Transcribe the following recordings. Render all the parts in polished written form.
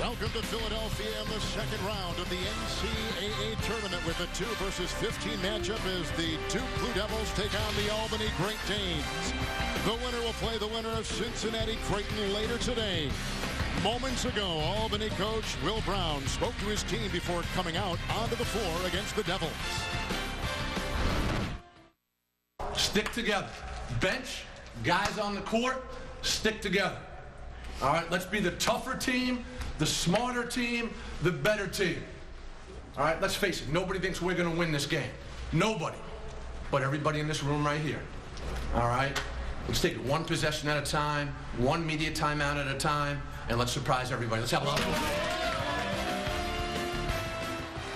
Welcome to Philadelphia in the second round of the NCAA tournament with a 2 versus 15 matchup as the Duke Blue Devils take on the Albany Great Danes. The winner will play the winner of Cincinnati Creighton later today. Moments ago, Albany coach Will Brown spoke to his team before coming out onto the floor against the Devils. Stick together. Bench, guys on the court, stick together. All right, let's be the tougher team, the smarter team, the better team. All right, let's face it, nobody thinks we're going to win this game. Nobody. But everybody in this room right here. All right? Let's take it one possession at a time, one media timeout at a time, and let's surprise everybody. Let's have a lot of fun.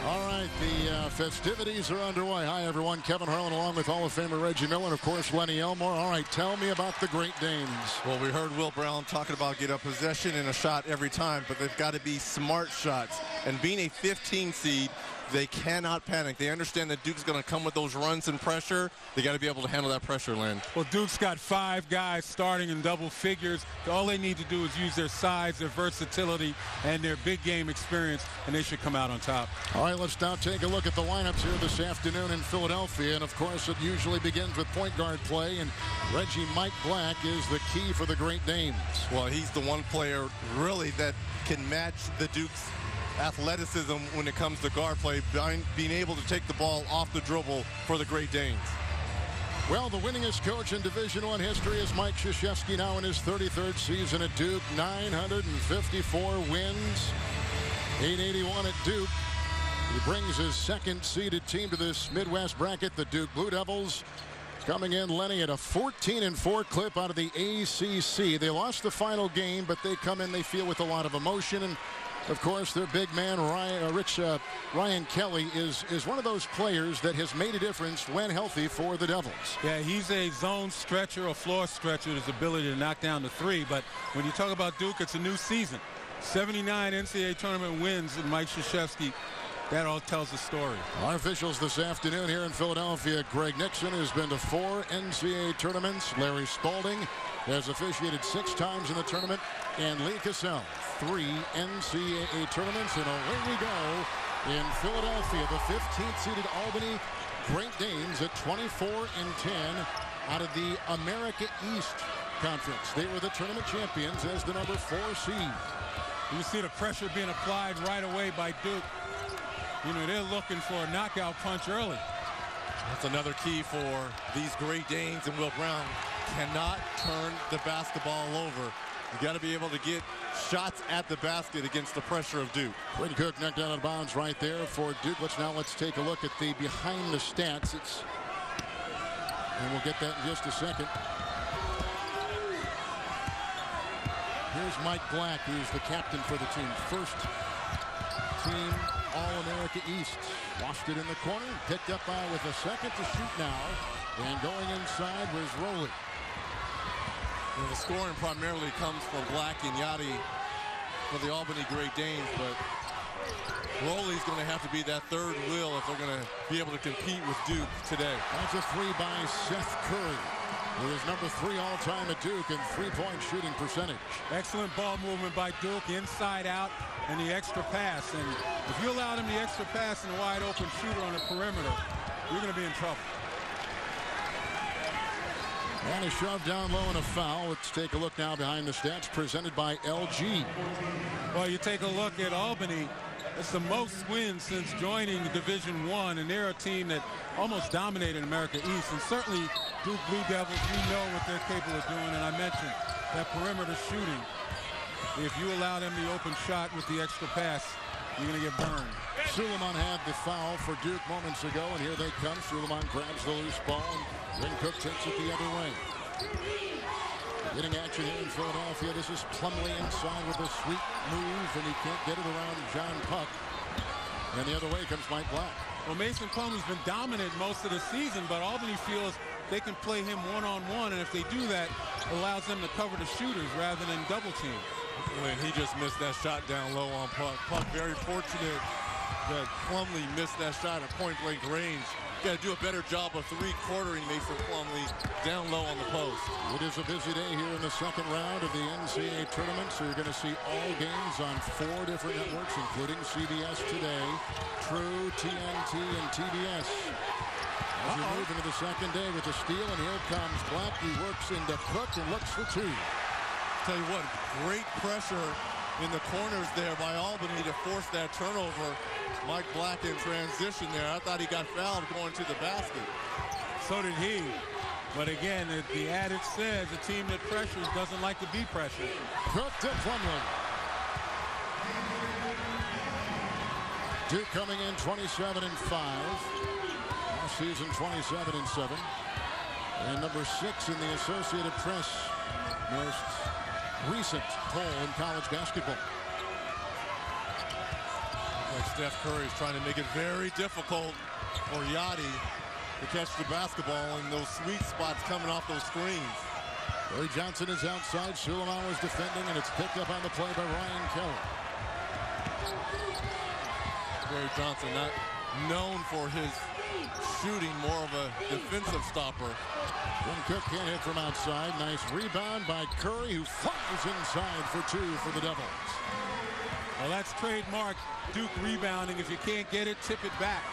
All right, the festivities are underway. Hi, everyone. Kevin Harlan along with Hall of Famer Reggie Miller and, of course, Lenny Elmore. All right, tell me about the Great Danes. Well, we heard Will Brown talking about get a possession and a shot every time, but they've got to be smart shots. And being a 15 seed, they cannot panic. They understand that Duke's going to come with those runs and pressure. They got to be able to handle that pressure, Lynn. Well, Duke's got 5 guys starting in double figures. All they need to do is use their size, their versatility, and their big game experience, and they should come out on top. All right, let's now take a look at the lineups here this afternoon in Philadelphia. And, of course, it usually begins with point guard play, and Reggie Mike Black is the key for the Great Danes. Well, he's the one player, really, that can match the Duke's athleticism when it comes to guard play, being able to take the ball off the dribble for the Great Danes. Well, the winningest coach in Division I history is Mike Krzyzewski, now in his 33rd season at Duke. 954 wins, 881 at Duke. He brings his second-seeded team to this Midwest bracket, the Duke Blue Devils. Coming in, Lenny, at a 14-4 clip out of the ACC. They lost the final game, but they come in, they feel, with a lot of emotion. And of course, their big man, Ryan Kelly, is one of those players that has made a difference when healthy for the Devils. Yeah, he's a zone stretcher, a floor stretcher, his ability to knock down the three. But when you talk about Duke, it's a new season. 79 NCAA tournament wins and Mike Krzyzewski. That all tells the story. Our officials this afternoon here in Philadelphia. Greg Nixon has been to 4 NCAA tournaments. Larry Spalding has officiated 6 times in the tournament. And Lee Cassell, 3 NCAA tournaments. And away we go in Philadelphia. The 15th seeded Albany Great Danes at 24-10 out of the America East Conference. They were the tournament champions as the number 4 seed. You see the pressure being applied right away by Duke. You know, they're looking for a knockout punch early. That's another key for these Great Danes, and Will Brown cannot turn the basketball over. You got to be able to get shots at the basket against the pressure of Duke. Quinn Cook knocked out of bounds right there for Duke. Let's take a look at the behind the stats. And we'll get that in just a second. Here's Mike Black, who's the captain for the team. First team All-America East. Lost it in the corner, picked up with a second to shoot now. And going inside was Rowley. And the scoring primarily comes from Black and Yachty for the Albany Great Danes, but Rowley's going to have to be that third wheel if they're going to be able to compete with Duke today. That's a 3 by Seth Curry, who is number 3 all-time at Duke in three-point shooting percentage. Excellent ball movement by Duke, inside out, and the extra pass. And if you allow them the extra pass and a wide-open shooter on the perimeter, you're going to be in trouble. And a shove down low and a foul. Let's take a look now behind the stats presented by LG. Well, you take a look at Albany. It's the most wins since joining Division I, and they're a team that almost dominated America East. And certainly Duke Blue Devils, we know what they're capable of doing. And I mentioned that perimeter shooting. If you allow them the open shot with the extra pass, you're going to get burned. Suleiman had the foul for Duke moments ago, and here they come. Suleiman grabs the loose ball, and Quinn Cook takes it the other way. Getting action here in Philadelphia. This is Plumlee inside with a sweet move, and he can't get it around John Puck. And the other way comes Mike Black. Well, Mason Plumlee's been dominant most of the season, but Albany feels they can play him one-on-one, and if they do that, it allows them to cover the shooters rather than double team. And he just missed that shot down low on Puck. Puck very fortunate that Plumlee missed that shot at point-blank range. got to do a better job of three-quartering Mason Plumlee down low on the post. It is a busy day here in the second round of the NCAA tournament, so you're going to see all games on 4 different networks, including CBS Today, True, TNT, and TBS. As you move into the second day with the steal, and here comes Black. He works into Cook and looks for 2. Tell you what, great pressure in the corners there by Albany to force that turnover. Mike Black in transition there. I thought he got fouled going to the basket. So did he. But again, the adage says a team that pressures doesn't like to be pressured. Cook to Plumlee. Duke coming in 27-5. Last season 27-7. And number 6 in the Associated Press most recent poll in college basketball. Like Steph Curry's trying to make it very difficult for Yachty to catch the basketball in those sweet spots coming off those screens. Gary Johnson is outside. Suleiman was defending, and it's picked up on the play by Ryan Kelly. Gary Johnson not known for his shooting, more of a defensive stopper. When Cook can't hit from outside. Nice rebound by Curry, who flies inside for 2 for the Devils. Well, that's trademark Duke rebounding. If you can't get it, tip it back.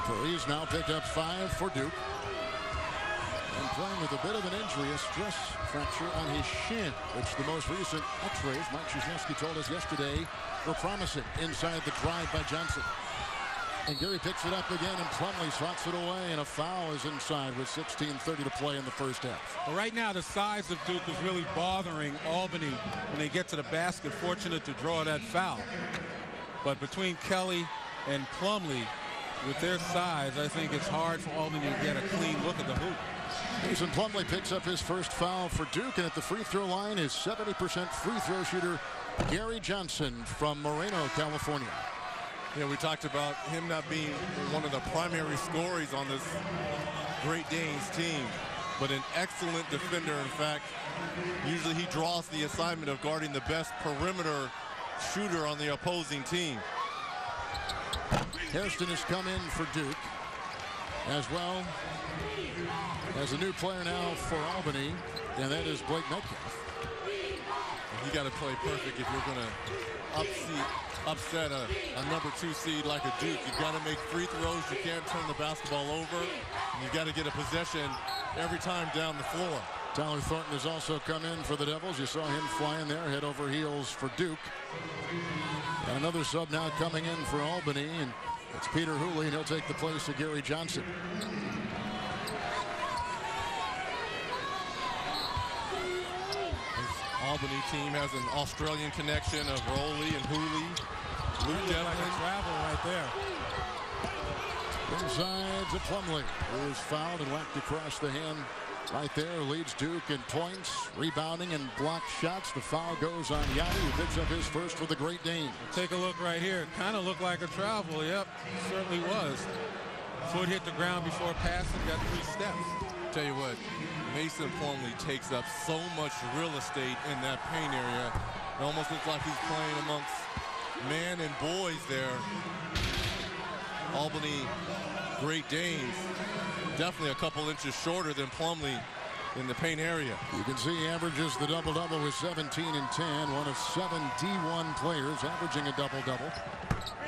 Curry's now picked up 5 for Duke. And playing with a bit of an injury, a stress fracture on his shin, which the most recent x-rays, Mike Krzyzewski told us yesterday, were promising inside the drive by Johnson. And Gary picks it up again, and Plumlee swats it away, and a foul is inside with 16:30 to play in the first half. Well, right now, the size of Duke is really bothering Albany when they get to the basket. Fortunate to draw that foul. But between Kelly and Plumlee, with their size, I think it's hard for Albany to get a clean look at the hoop. Mason Plumlee picks up his first foul for Duke, and at the free throw line is 70% free throw shooter Gary Johnson from Moreno, California. Yeah, we talked about him not being one of the primary scorers on this Great Danes team, but an excellent defender. In fact, usually he draws the assignment of guarding the best perimeter shooter on the opposing team. Hairston has come in for Duke, as well as a new player now for Albany, and that is Blake Metcalf. You got to play perfect if you're going to upset a number 2 seed like a Duke. You've got to make free throws. You can't turn the basketball over. And you've got to get a possession every time down the floor. Tyler Thornton has also come in for the Devils. You saw him flying there, head over heels for Duke. And another sub now coming in for Albany, and it's Peter Hooley, and he'll take the place of Gary Johnson. Albany team has an Australian connection of Rowley and Hooley. Luke Devlin. Like a travel right there. Inside to Plumlee, who is fouled and whacked across the hand right there. Leads Duke in points, rebounding, and blocked shots. The foul goes on Yachty, who picks up his first for the Great Danes. Take a look right here. Kind of looked like a travel. Yep, certainly was. Foot hit the ground before passing, got 3 steps. Tell you what, Mason Plumlee takes up so much real estate in that paint area. It almost looks like he's playing amongst men and boys there. Albany Great Danes, definitely a couple inches shorter than Plumlee in the paint area. You can see he averages the double-double with 17 and 10, one of 7 D1 players averaging a double-double.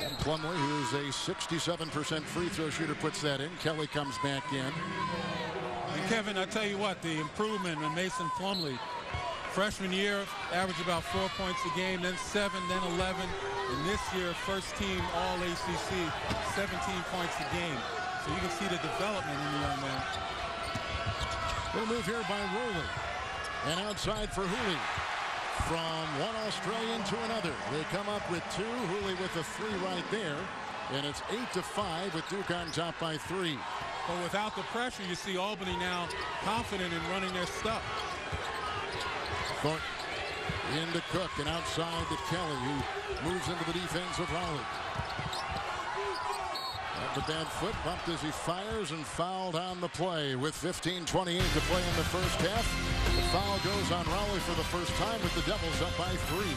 And Plumlee, who is a 67% free throw shooter, puts that in. Kelly comes back in. And Kevin, I'll tell you what, the improvement in Mason Plumlee, freshman year, averaged about 4 points a game, then 7, then 11. And this year, first team All-ACC, 17 points a game. So you can see the development in the young man. We'll move here by Rowley. And outside for Hooley. From one Australian to another. They come up with 2. Hooley with a 3 right there. And it's 8-5 with Duke on top by 3. But without the pressure, you see Albany now confident in running their stuff. Thornton into Cook and outside to Kelly, who moves into the defense of Rowley. The bad foot bumped as he fires and fouled on the play with 15:28 to play in the first half. The foul goes on Rowley for the first time with the Devils up by 3.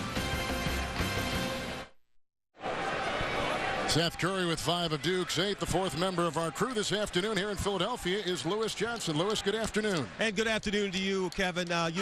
Seth Curry with 5 of Duke's 8. The fourth member of our crew this afternoon here in Philadelphia is Lewis Johnson. Lewis, good afternoon. And good afternoon to you, Kevin. Back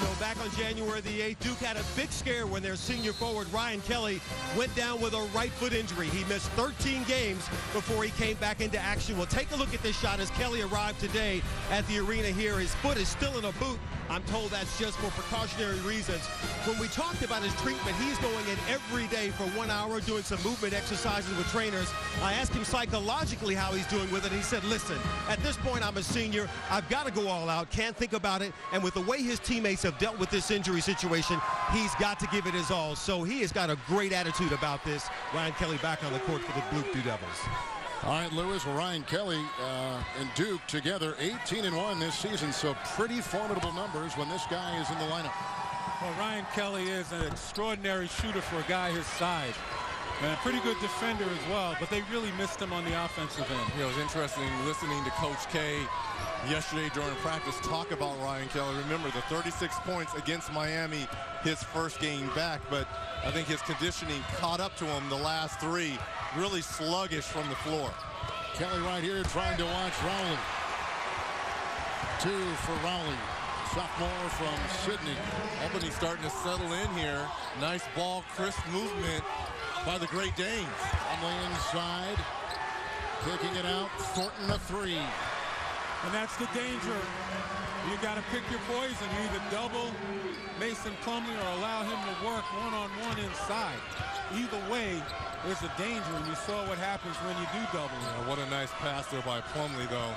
on January the 8th, Duke had a big scare when their senior forward, Ryan Kelly, went down with a right foot injury. He missed 13 games before he came back into action. Well, take a look at this shot as Kelly arrived today at the arena here. His foot is still in a boot. I'm told that's just for precautionary reasons. When we talked about his treatment, he's going in every day for 1 hour doing some movement exercises with trainers. I asked him psychologically how he's doing with it. He said, listen, at this point I'm a senior. I've got to go all out. Can't think about it. And with the way his teammates have dealt with this injury situation, he's got to give it his all. So he has got a great attitude about this. Ryan Kelly back on the court for the Blue Devils. All right, Lewis, Ryan Kelly and Duke together 18-1 this season, so pretty formidable numbers when this guy is in the lineup. Well, Ryan Kelly is an extraordinary shooter for a guy his size. And a pretty good defender as well, but they really missed him on the offensive end. It was interesting listening to Coach K yesterday during practice talk about Ryan Kelly. Remember, the 36 points against Miami, his first game back, but I think his conditioning caught up to him the last 3. Really sluggish from the floor. Kelly right here trying to watch Rowley. 2 for Rowley. Sophomore from Sydney. Albany starting to settle in here. Nice ball, crisp movement by the Great Danes. Plumlee inside. Kicking it out. Thornton a 3. And that's the danger. You got to pick your poison. You either double Mason Plumlee or allow him to work one-on-one inside. Either way, there's a danger, and you saw what happens when you do double. Yeah, what a nice pass there by Plumlee, though,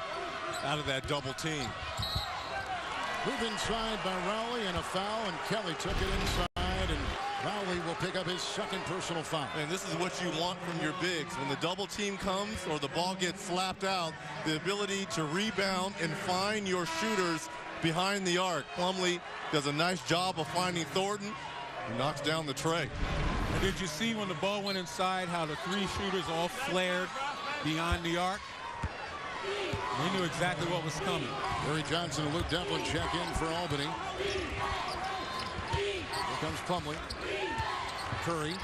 out of that double team. Move inside by Rowley and a foul, and Kelly took it inside, and Rowley will pick up his second personal foul. And this is what you want from your bigs. When the double team comes or the ball gets slapped out, the ability to rebound and find your shooters behind the arc. Plumlee does a nice job of finding Thornton. He knocks down the tray. And did you see when the ball went inside how the 3 shooters all flared beyond the arc? They knew exactly what was coming. Barry Johnson and Luke Devlin check in for Albany. Here comes Plumlee. Curry.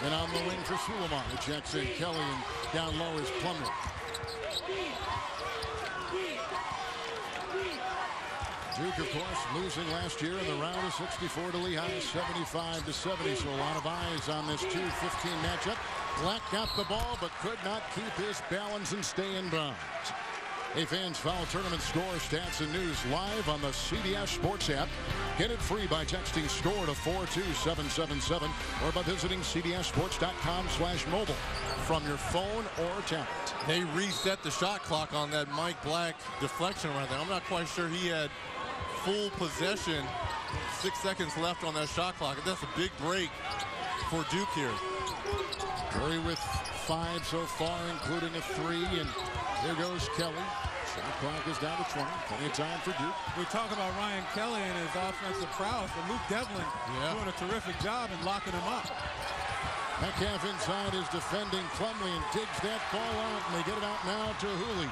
And on the wing for Suleiman. He checks in. Kelly, and down low is Plumlee. Duke, of course, losing last year in the round of 64 to Lehigh, 75-70. So a lot of eyes on this 2-15 matchup. Black got the ball, but could not keep his balance and stay in bounds. Hey fans, follow tournament score, stats, and news live on the CBS Sports app. Get it free by texting SCORE to 42777 or by visiting cbssports.com/mobile from your phone or tablet. They reset the shot clock on that Mike Black deflection right there. I'm not quite sure he had full possession. 6 seconds left on that shot clock. That's a big break for Duke here. Curry with 5 so far, including a 3, and here goes Kelly. Shot clock is down to 20. Plenty of time for Duke. We talk about Ryan Kelly and his offensive prowess, but Luke Devlin doing a terrific job in locking him up. Metcalf inside is defending Plumlee and digs that ball out, and they get it out now to Hooley.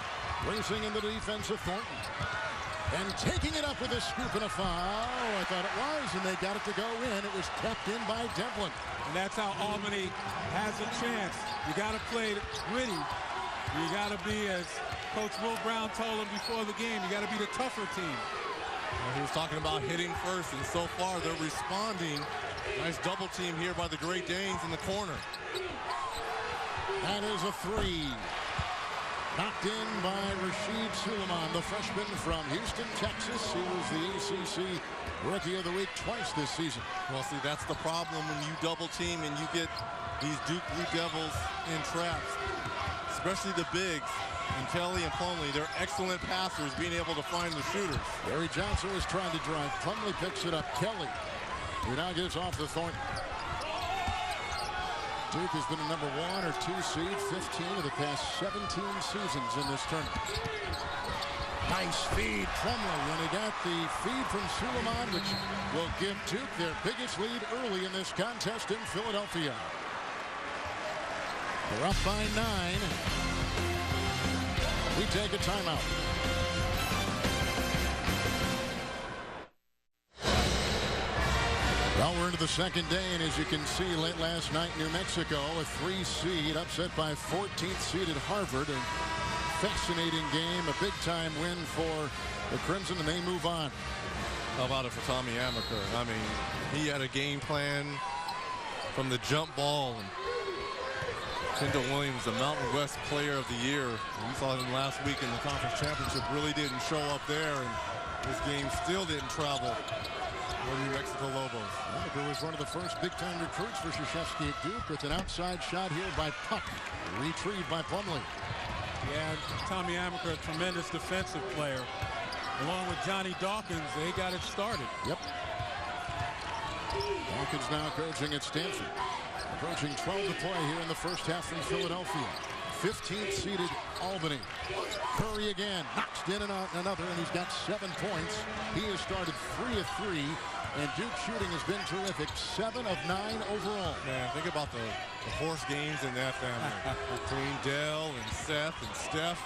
Racing into the defense of Thornton. And taking it up with a scoop and a foul. I thought it was, and they got it to go in. It was kept in by Devlin. And that's how Albany has a chance. You got to play gritty. You got to be, as Coach Will Brown told him before the game, you got to be the tougher team. Well, he was talking about hitting first, and so far they're responding. Nice double team here by the Great Danes in the corner. That is a 3. Knocked in by Rasheed Suleiman, the freshman from Houston, Texas. He was the ACC Rookie of the Week twice this season. Well, see, that's the problem when you double team and you get these Duke Blue Devils in traps, especially the bigs. And Kelly and Plumlee, they're excellent passers, being able to find the shooters. Barry Johnson was trying to drive. Plumlee picks it up. Kelly, who now gives off to Thornton. Duke has been a number 1 or 2 seed 15 of the past 17 seasons in this tournament. Nice feed, Plumlee, and he got the feed from Suleiman, which will give Duke their biggest lead early in this contest in Philadelphia. They're up by 9. We take a timeout. Well, we're into the second day, and as you can see, late last night, New Mexico, a 3 seed, upset by 14th seeded Harvard. A fascinating game, a big-time win for the Crimson, and they move on. How about it for Tommy Amaker? I mean, he had a game plan from the jump ball. And Kendall Williams, the Mountain West Player of the Year. We saw him last week in the conference championship, really didn't show up there, and this game still didn't travel for New Mexico Lobos. Amaker was one of the first big-time recruits for Krzyzewski at Duke, with an outside shot here by Puck, retrieved by Plumlee. Yeah, Tommy Amaker, a tremendous defensive player. Along with Johnny Dawkins, they got it started. Yep. Dawkins now coaching at Stanford. Approaching 12 to play here in the first half from Philadelphia. 15th seeded Albany. Curry again, knocks in and out another, and he's got 7 points. He has started 3 of 3, and Duke's shooting has been terrific. 7 of 9 overall. Man, think about the horse games in that family. Between Dell and Seth and Steph.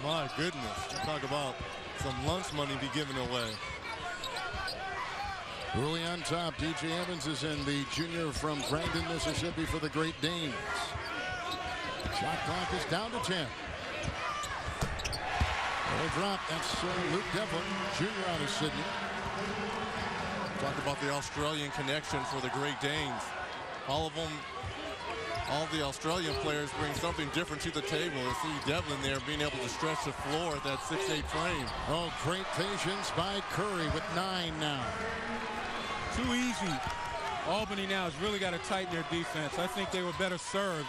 My goodness, talk about some lunch money be given away. Early on top, DJ Evans is in, the junior from Brandon, Mississippi, for the Great Danes. Shot clock is down to 10. They'll drop. That's Luke Devlin, junior out of Sydney. Talk about the Australian connection for the Great Danes. All the Australian players bring something different to the table. You see Devlin there being able to stretch the floor at that 6'8" frame. Oh, great patience by Curry with 9 now. Too easy. Albany now has really got to tighten their defense. I think they were better served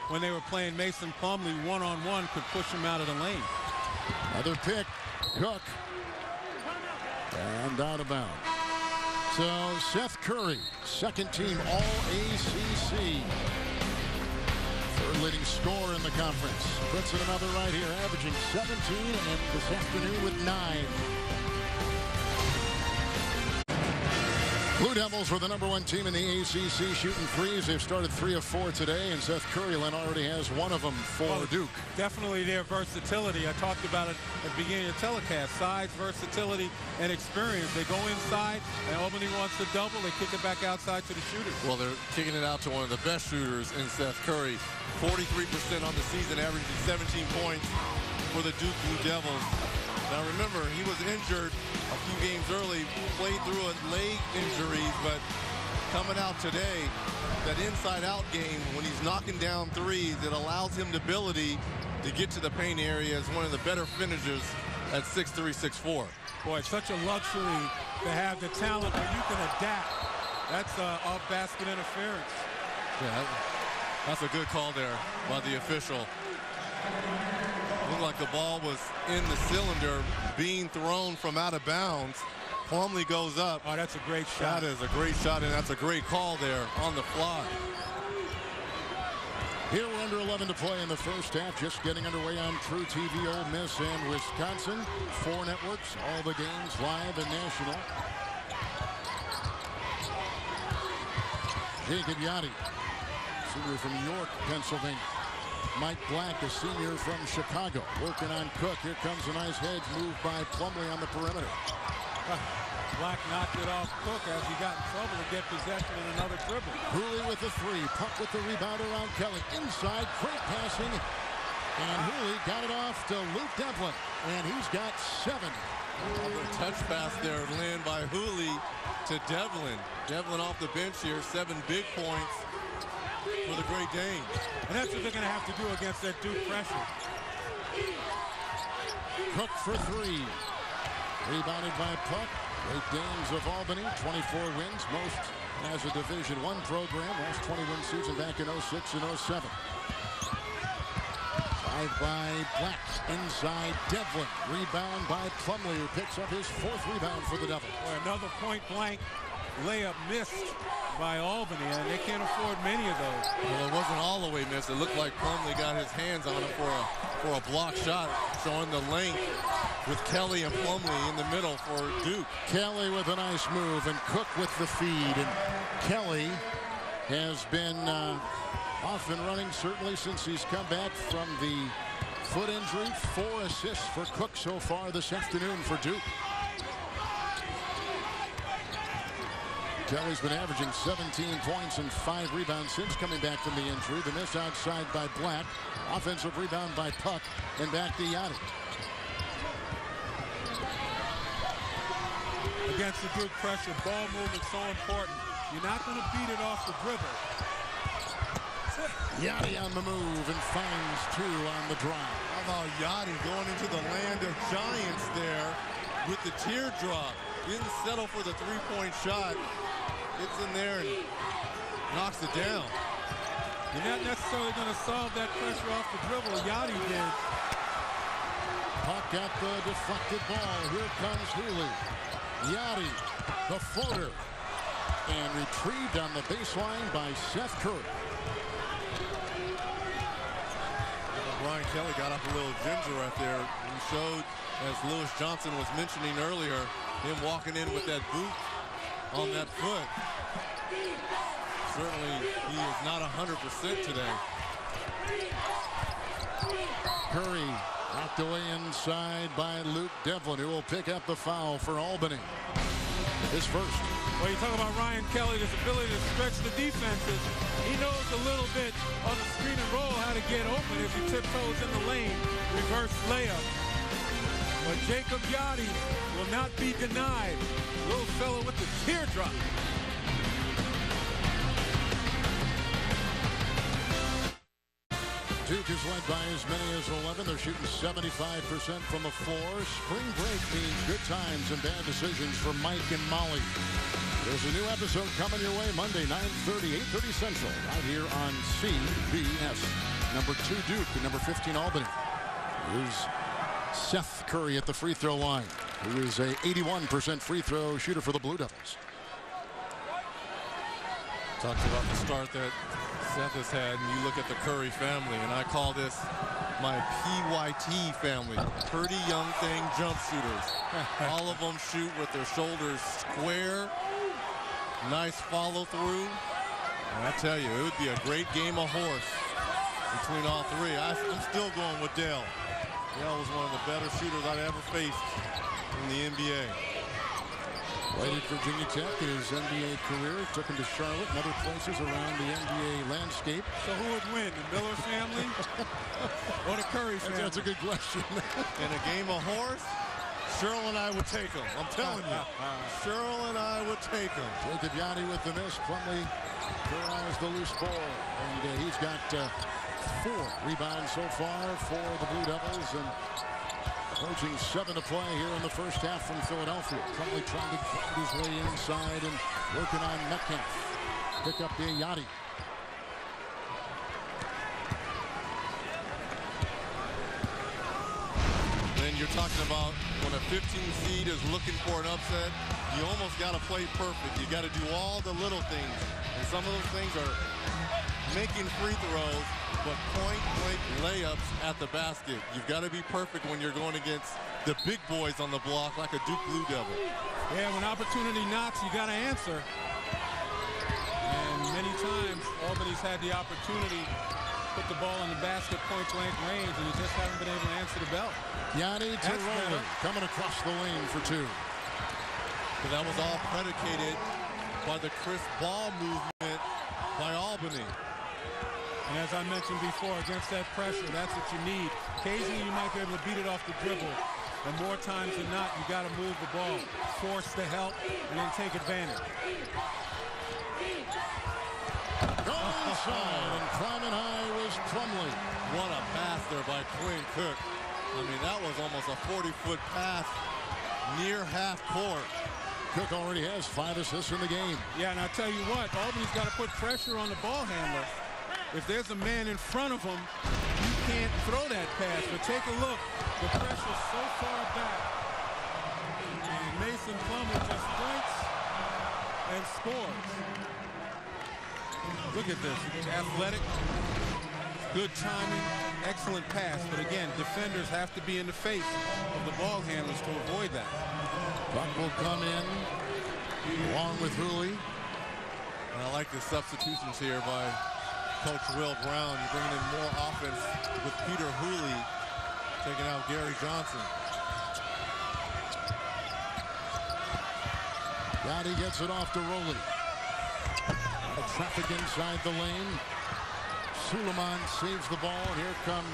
when they were playing Mason Plumlee one-on-one, could push him out of the lane. Another pick, Cook, and out of bounds. So Seth Curry, second team All-ACC. Third leading scorer in the conference. Puts in another right here, averaging 17, and this afternoon with 9. Blue Devils were the #1 team in the ACC shooting threes. They've started 3 of 4 today, and Seth Curry already has 1 of them for Duke. Definitely their versatility. I talked about it at the beginning of the telecast. Size, versatility, and experience. They go inside, and Albany wants to double. They kick it back outside to the shooters. Well, they're kicking it out to one of the best shooters in Seth Curry. 43% on the season, averaging 17 points for the Duke Blue Devils. Now remember, he was injured a few games early, played through a leg injuries, but coming out today, that inside-out game, when he's knocking down threes, it allows him the ability to get to the paint area as one of the better finishers at 6'3", 6'4". Boy, it's such a luxury to have the talent where you can adapt. That's off-basket interference. Yeah, that's a good call there by the official. Looked like the ball was in the cylinder, being thrown from out of bounds. Plumlee goes up. Oh, that's a great shot. That is a great shot, and that's a great call there on the fly. Here we're under 11 to play in the first half. Just getting underway on True TV, Ole Miss and Wisconsin. 4 networks, all the games live and national. Jacob Yachty, senior from York, Pennsylvania. Mike Black, a senior from Chicago, working on Cook. Here comes a nice hedge move by Plumlee on the perimeter. Black knocked it off Cook as he got in trouble to get possession in another dribble. Hooley with the 3. Puck with the rebound around Kelly. Inside, great passing. And Hooley got it off to Luke Devlin. And he's got 7. Another touch pass there, Lynn, by Hooley to Devlin. Devlin off the bench here, 7 big points for the Great Danes. And that's what they're going to have to do against that Duke pressure. Cook for 3. Rebounded by Puck. Great Danes of Albany, 24 wins, most as a Division I program. Last 20-win season back in 06 and 07. Drive by Black, inside Devlin. Rebound by Plumlee, who picks up his 4th rebound for the Devils. Another point-blank layup missed by Albany, and they can't afford many of those. Well, it wasn't all the way missed. It looked like Plumlee got his hands on it for a block shot, showing the length with Kelly and Plumlee in the middle for Duke. Kelly with a nice move, and Cook with the feed. And Kelly has been off and running, certainly since he's come back from the foot injury. 4 assists for Cook so far this afternoon for Duke. Kelly's been averaging 17 points and 5 rebounds since coming back from the injury. The miss outside by Black. Offensive rebound by Puck. And back to Yachty. Against the Duke pressure, ball movement so important. You're not going to beat it off the dribble. Yachty on the move and finds 2 on the drive. How about Yachty going into the land of giants there with the teardrop? Didn't settle for the three-point shot. Gets in there and knocks it down. You're not necessarily going to solve that pressure off the dribble. Yachty did. Puck at the deflected ball. Here comes Hooley. Yachty, the floater. And retrieved on the baseline by Seth Curry. Brian Kelly got up a little ginger right there. He showed, as Lewis Johnson was mentioning earlier, him walking in with that boot on that foot. Certainly, he is not 100% today. Curry knocked away inside by Luke Devlin, who will pick up the foul for Albany. His first. Well, you talk about Ryan Kelly, his ability to stretch the defenses. He knows a little bit on the screen and roll how to get open as he tiptoes in the lane. Reverse layup. But Jacob Yachty will not be denied. Little fellow with the teardrop. Duke is led by as many as 11. They're shooting 75% from the floor. Spring break means good times and bad decisions for Mike and Molly. There's a new episode coming your way Monday, 9:30, 8:30 Central, right here on CBS. Number 2 Duke and number 15 Albany. Here's Seth Curry at the free throw line, who is a 81% free throw shooter for the Blue Devils. Talked about the start that Seth has had, and you look at the Curry family, and I call this my PYT family. Pretty young thing jump shooters. All of them shoot with their shoulders square. Nice follow through. And I tell you, it would be a great game of horse between all three. I'm still going with Dale. Dale was one of the better shooters I'd ever faced in the NBA. Played at Virginia Tech in his NBA career. Took him to Charlotte and other places around the NBA landscape. So who would win, the Miller family or the Curry family? That's a good question. In a game of horse, Cheryl and I would take him. I'm telling you. Cheryl and I would take him. Jacob Yachty with the miss. Plumlee derives the loose ball. And he's got 4 rebounds so far for the Blue Devils. And approaching 7 to play here in the first half from Philadelphia. Plumlee trying to find his way inside and working on Metcalf. Pick up the Yachty. Then you're talking about when a 15 seed is looking for an upset, you almost got to play perfect. You got to do all the little things. And some of those things are making free throws, but point-blank layups at the basket. You've got to be perfect when you're going against the big boys on the block like a Duke Blue Devil. Yeah, when opportunity knocks, you got to answer. And many times, Albany's had the opportunity to put the ball in the basket point-blank range, and you just haven't been able to answer the bell. Yachty to Rowland, coming across the lane for 2. But that was all predicated by the crisp ball movement by Albany. And as I mentioned before, against that pressure, that's what you need. Occasionally, you might be able to beat it off the dribble. And more times than not, you got to move the ball, force the help, and then take advantage. Go inside, and climbing high was Plumlee. What a pass there by Quinn Cook. I mean, that was almost a 40-foot pass near half court. Cook already has 5 assists in the game. Yeah, and I'll tell you what, Albany's got to put pressure on the ball handler. If there's a man in front of him, you can't throw that pass. But take a look. The pressure's so far back. And Mason Plumlee just points and scores. Look at this. It's athletic, good timing, excellent pass. But again, defenders have to be in the face of the ball handlers to avoid that. Buck will come in along with Hooley. And I like the substitutions here by Coach Will Brown. You're bringing in more offense with Peter Hooley taking out Gary Johnson. Yachty gets it off to Rowley. Traffic inside the lane. Suleiman saves the ball. And here comes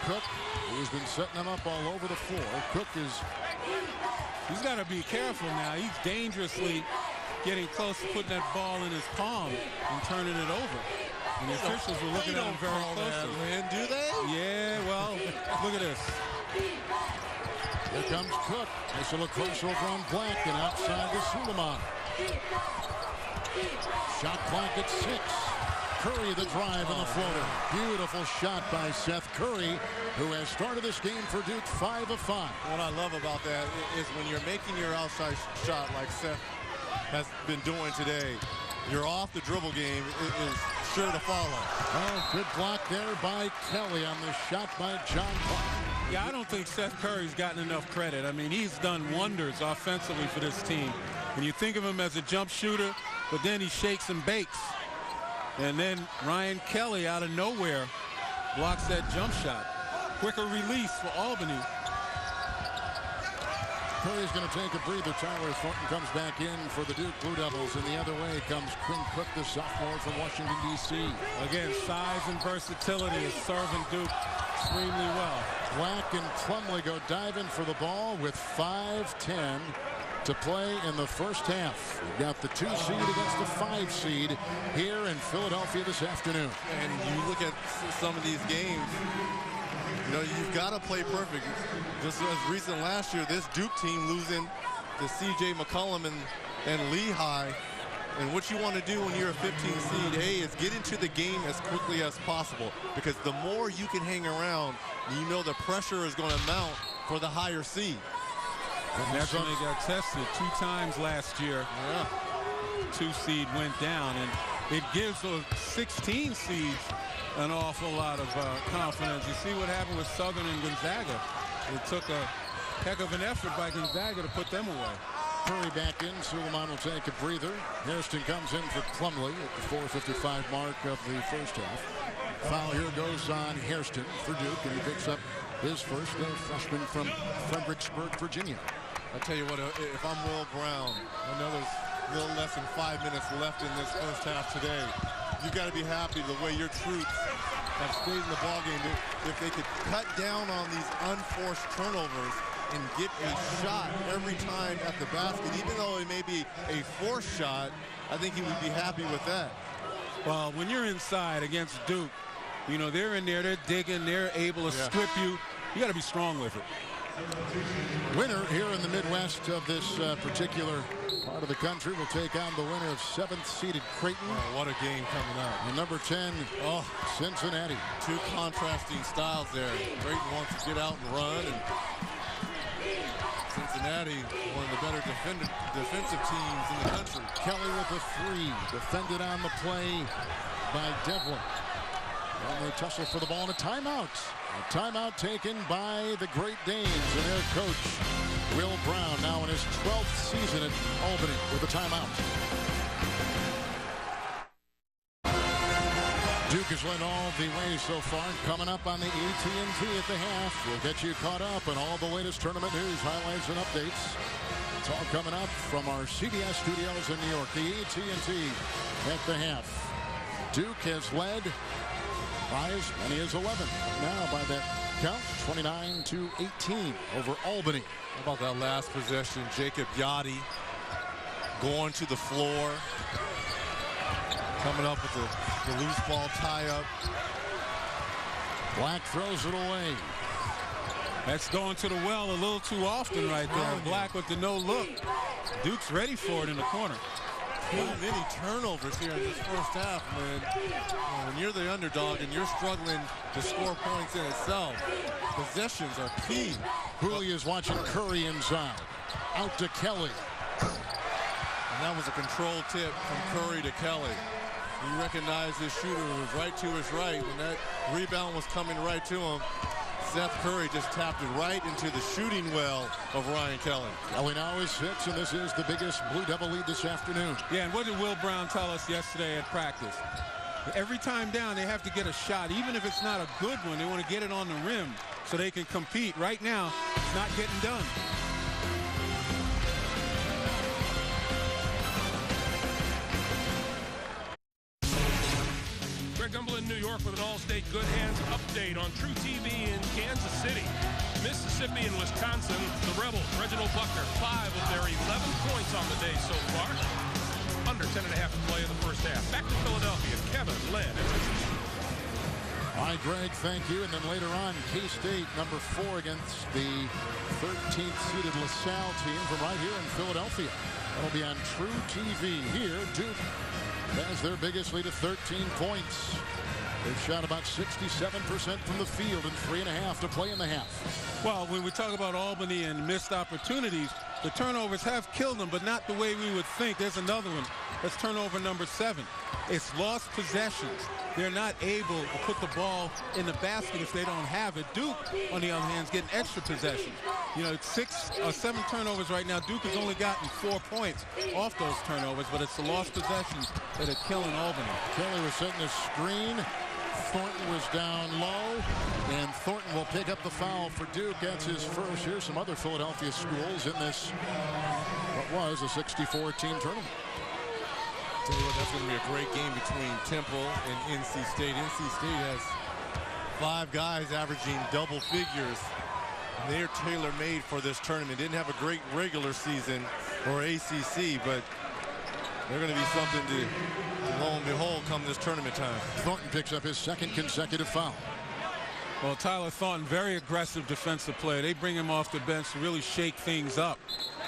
Cook, who's been setting them up all over the floor. Cook he's got to be careful now. He's dangerously getting close to putting that ball in his palm and turning it over. And the officials were looking at him very closely. Man, do they? Yeah, well, look at this. Here comes Cook. Nice little crossover on Black and outside to Suleiman. Shot clock at 6. Curry the drive and the floater. Beautiful shot by Seth Curry, who has started this game for Duke 5 of 5. What I love about that is when you're making your outside shot like Seth has been doing today, your off the dribble game is sure to follow. Oh, good block there by Kelly on the shot by John Clark. Yeah, I don't think Seth Curry's gotten enough credit. I mean, he's done wonders offensively for this team. And you think of him as a jump shooter, but then he shakes and bakes. And then Ryan Kelly out of nowhere blocks that jump shot. Quicker release for Albany. Curry's going to take a breather. Tyler Thornton comes back in for the Duke Blue Devils. And the other way comes Quinn Cook, the sophomore from Washington, D.C. Again, size and versatility is serving Duke extremely well. Black and Plumlee go diving for the ball with 5:10 to play in the first half. We've got the 2 seed against the 5 seed here in Philadelphia this afternoon. And you look at some of these games, you know, you've got to play perfect. Just as recent last year, this Duke team losing to C.J. McCollum and Lehigh. And what you want to do when you're a 15 seed, A, is get into the game as quickly as possible. Because the more you can hang around, you know the pressure is going to mount for the higher seed. And that's when they got tested 2 times last year. Yeah. 2 seed went down, and it gives those 16 seeds an awful lot of confidence. You see what happened with Southern and Gonzaga. It took a heck of an effort by Gonzaga to put them away. Curry back in. Suleiman will take a breather. Hairston comes in for Plumlee at the 4:55 mark of the first half. Foul here goes on Hairston for Duke, and he picks up his first, freshman from Fredericksburg, Virginia. I tell you what, if I'm Will Brown, I know there's a little less than 5 minutes left in this first half today. You've got to be happy the way your troops have stayed in the ballgame. If they could cut down on these unforced turnovers and get a shot every time at the basket, even though it may be a forced shot, I think he would be happy with that. Well, when you're inside against Duke, you know, they're in there, they're digging, they're able to strip you. You got to be strong with it. Winner here in the Midwest of this particular part of the country will take on the winner of 7th seeded Creighton. Oh, what a game coming up. And number 10, Cincinnati. 2 contrasting styles there. Creighton wants to get out and run, and Cincinnati, one of the better defensive teams in the country. Kelly with a 3, defended on the play by Devlin. And they tussle for the ball in a timeout. A timeout taken by the Great Danes and their coach, Will Brown, now in his 12th season at Albany with a timeout. Duke has led all the way so far. Coming up on the AT&T at the half. We'll get you caught up on all the latest tournament news, highlights, and updates. It's all coming up from our CBS studios in New York. The AT&T at the half. Duke has led by as many as 11. Now by that count, 29-18 over Albany. How about that last possession? Jacob Yachty going to the floor. Coming up with the loose ball tie-up. Black throws it away. That's going to the well a little too often right there. Black with the no look. Duke's ready for it in the corner. Too many turnovers here in this first half, man. When you're the underdog and you're struggling to score points in itself, possessions are key. Hooley is watching Curry inside. Out to Kelly. And that was a controlled tip from Curry to Kelly. You recognize his shooter was right to his right. When that rebound was coming right to him, Seth Curry just tapped it right into the shooting well of Ryan Kelly. Kelly now is 6, and this is the biggest Blue Devil lead this afternoon. Yeah, and what did Will Brown tell us yesterday at practice? Every time down, they have to get a shot. Even if it's not a good one, they want to get it on the rim so they can compete. Right now, it's not getting done. Gumble in New York with an All-State Good Hands update on True TV in Kansas City. Mississippi and Wisconsin, the Rebels, Reginald Buckner, 5 of their 11 points on the day so far. Under 10.5 to play in the first half. Back to Philadelphia, Kevin, Len, and Richard. All right, Greg, thank you. And then later on, K-State, number 4 against the 13th seeded LaSalle team from right here in Philadelphia. That'll be on True TV here. Duke has their biggest lead of 13 points. They've shot about 67% from the field and 3.5 to play in the half. Well, when we talk about Albany and missed opportunities, the turnovers have killed them, but not the way we would think. There's another one. That's turnover number 7. It's lost possessions. They're not able to put the ball in the basket if they don't have it. Duke, on the other hand, is getting extra possessions. You know, it's 6 or 7 turnovers right now. Duke has only gotten 4 points off those turnovers, but it's the lost possessions that are killing Albany. Kelly was setting a screen. Thornton was down low, and Thornton will pick up the foul for Duke. That's his first. Here's some other Philadelphia schools in this, what was a 64-team tournament. Tell you what, that's going to be a great game between Temple and NC State. NC State has 5 guys averaging double figures. And they're tailor-made for this tournament. Didn't have a great regular season or ACC, but they're going to be something to lo and behold come this tournament time. Thornton picks up his 2nd consecutive foul. Well, Tyler Thornton, very aggressive defensive player. They bring him off the bench to really shake things up.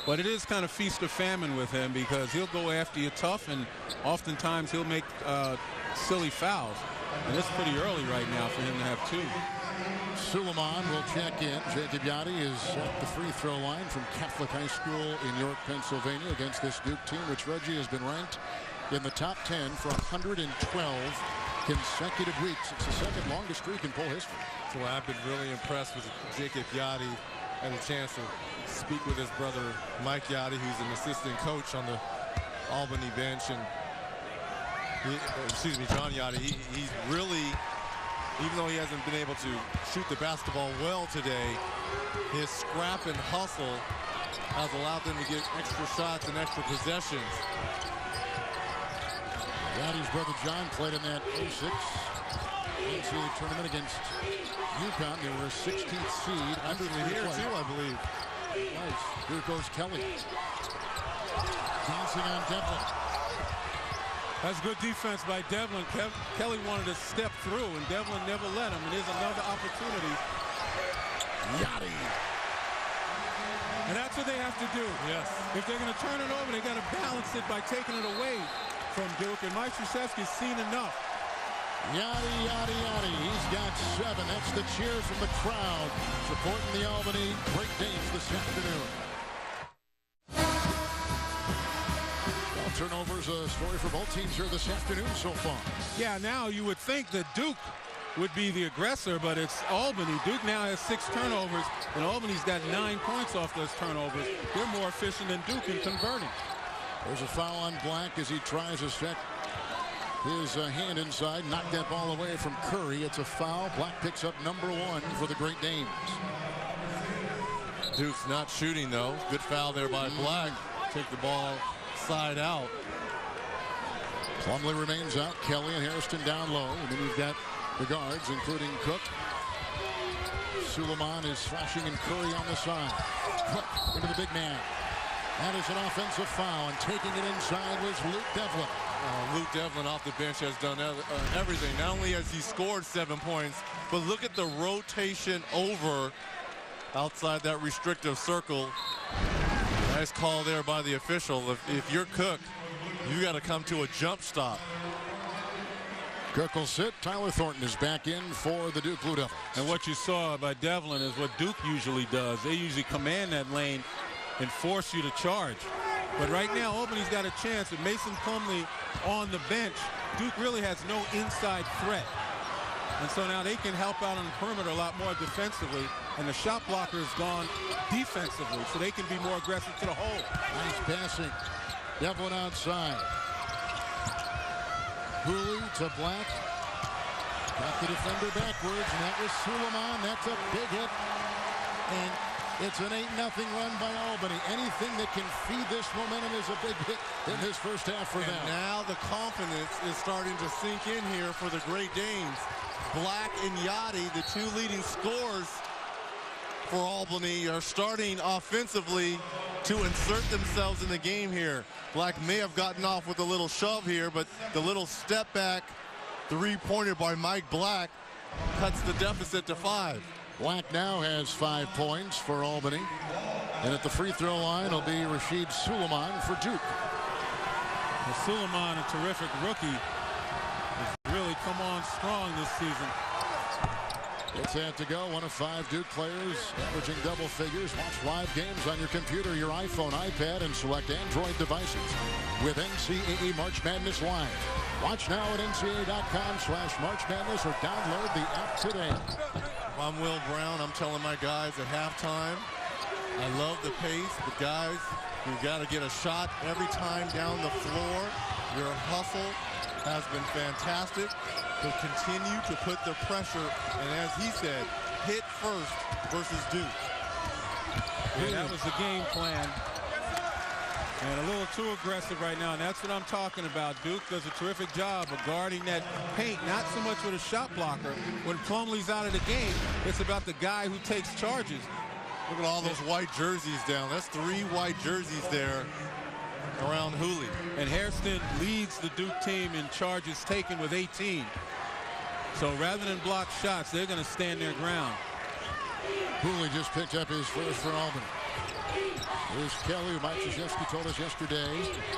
But it is kind of feast or famine with him because he'll go after you tough, and oftentimes he'll make silly fouls. And it's pretty early right now for him to have 2. Suleiman will check in. Jacob Yachty is at the free throw line from Catholic High School in York, Pennsylvania against this Duke team, which Reggie has been ranked in the top 10 for 112 consecutive weeks. It's the 2nd longest streak in poll history. So I've been really impressed with Jacob Yachty. Had a chance to speak with his brother Mike Yachty, who's an assistant coach on the Albany bench, and John Yachty. He's really, even though he hasn't been able to shoot the basketball well today, his scrap and hustle has allowed them to get extra shots and extra possessions. Yachty's brother John played in that 06 NCAA tournament against UConn. They were a 16th seed. Under the here too, I believe. Nice. Here goes Kelly. Dancing on Devlin. That's good defense by Devlin. Kelly wanted to step through, and Devlin never let him. And there's another opportunity. Yachty. And that's what they have to do. Yes. If they're going to turn it over, they got to balance it by taking it away from Duke. And Mike Krzyzewski's seen enough. Yachty, Yachty, Yachty. He's got 7. That's the cheer from the crowd supporting the Albany Great Danes this afternoon. Well, turnovers a story for both teams here this afternoon so far. Yeah, now you would think that Duke would be the aggressor, but it's Albany. Duke now has 6 turnovers, and Albany's got 9 points off those turnovers. They're more efficient than Duke in converting. There's a foul on Black as he tries to set his hand inside, knocked that ball away from Curry. It's a foul. Black picks up number 1 for the Great Danes. Duke's not shooting, though. Good foul there by Black. Take the ball side out. Plumlee remains out. Kelly and Hairston down low. And then you've got the guards, including Cook. Suleiman is slashing and Curry on the side. Cook into the big man. That is an offensive foul, and taking it inside was Luke Devlin. Luke Devlin off the bench has done everything. Not only has he scored 7 points, but look at the rotation over outside that restrictive circle. Nice call there by the official. If you're Cook, you got to come to a jump stop. Cook will sit. Tyler Thornton is back in for the Duke Blue Devils. And what you saw by Devlin is what Duke usually does. They usually command that lane and force you to charge. But right now, Albany's got a chance with Mason Plumlee on the bench. Duke really has no inside threat. And so now they can help out on the perimeter a lot more defensively. And the shot blocker has gone defensively, so they can be more aggressive to the hole. Nice passing. Devlin outside. Hooley to Black. Got the defender backwards, and that was Suleiman. That's a big hit. And It's an 8-0 run by Albany. Anything that can feed this momentum is a big hit in this first half for them. Now the confidence is starting to sink in here for the Great Danes. Black and Yachty, the two leading scorers for Albany, are starting offensively to insert themselves in the game here. Black may have gotten off with a little shove here, but the little step back three-pointer by Mike Black cuts the deficit to 5. Black now has 5 points for Albany. And at the free throw line will be Rashid Suleiman for Duke. Well, Suleiman, a terrific rookie, has really come on strong this season. It's had to go. 1 of 5 Duke players averaging double figures. Watch live games on your computer, your iPhone, iPad, and select Android devices with NCAA March Madness Live. Watch now at ncaa.com/March Madness or download the app today. If I'm Will Brown, I'm telling my guys at halftime, I love the pace, but guys, you've got to get a shot every time down the floor. Your hustle has been fantastic. But continue to put the pressure, and as he said, hit first versus Duke. Yeah, that was the game plan. And a little too aggressive right now, and that's what I'm talking about. Duke does a terrific job of guarding that paint, not so much with a shot blocker. When Plumlee's out of the game, it's about the guy who takes charges. Look at all those white jerseys down. That's 3 white jerseys there around Hooley. And Hairston leads the Duke team in charges taken with 18. So rather than block shots, they're going to stand their ground. Hooley just picked up his first for Albany. Here's Kelly, who Mike Krzyzewski told us yesterday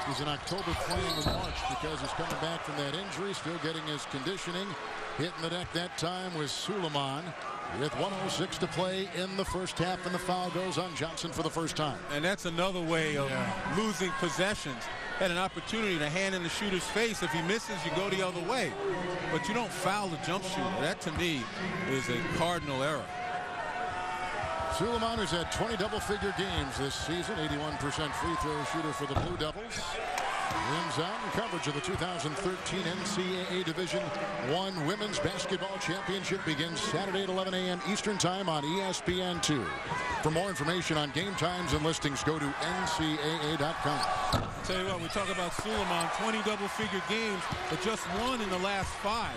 he's in October playing in March because he's coming back from that injury, still getting his conditioning. Hitting the deck that time was Suleiman with 1:06 to play in the first half, and the foul goes on Johnson for the first time. And that's another way of losing possessions. Had an opportunity to hand in the shooter's face. If he misses, you go the other way. But you don't foul the jump shooter. That, to me, is a cardinal error. Suleiman has had 20 double-figure games this season, 81% free throw shooter for the Blue Devils. Rims out in coverage of the 2013 NCAA Division I Women's Basketball Championship begins Saturday at 11 a.m. Eastern Time on ESPN2. For more information on game times and listings, go to ncaa.com. Tell you what, we talk about Suleiman, 20 double-figure games, but just 1 in the last 5.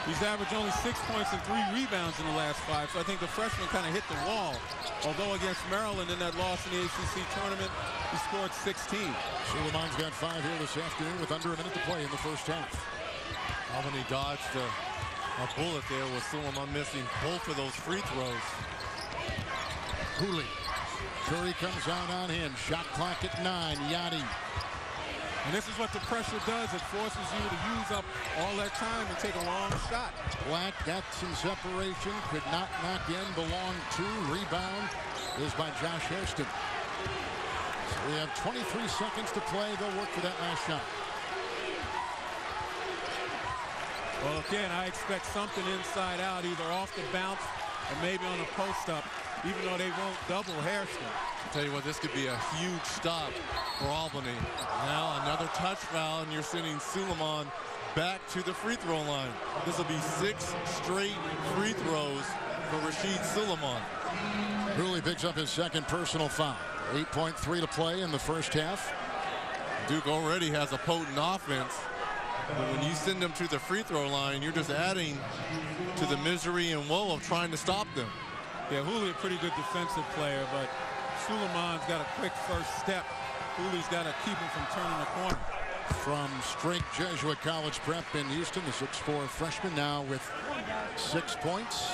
He's averaged only 6 points and 3 rebounds in the last 5, so I think the freshman kind of hit the wall. Although against Maryland in that loss in the ACC tournament, he scored 16. Suleiman's got 5 here this afternoon with under a minute to play in the first half. Albany dodged a bullet there with Suleiman missing both of those free throws. Hooley. Curry comes out on him. Shot clock at 9. Yachty. And this is what the pressure does. It forces you to use up all that time and take a long shot. Black got some separation. Could not knock in. Belonged to. Rebound is by Josh Hairston. So we have 23 seconds to play. They'll work for that last shot. Well, again, I expect something inside out, either off the bounce or maybe on a post-up, even though they won't double Hairston. I'll tell you what, this could be a huge stop for Albany. Now another touch foul, and you're sending Suleiman back to the free throw line. This will be 6 straight free throws for Rashid Suleiman. Hooley picks up his second personal foul. 8.3 to play in the first half. Duke already has a potent offense. But when you send them to the free throw line, you're just adding to the misery and woe of trying to stop them. Yeah, Hooley a pretty good defensive player, but Suleiman's got a quick first step. Hooley's got to keep him from turning the corner. From Strake Jesuit College Prep in Houston, the 6'4" freshman now with 6 points.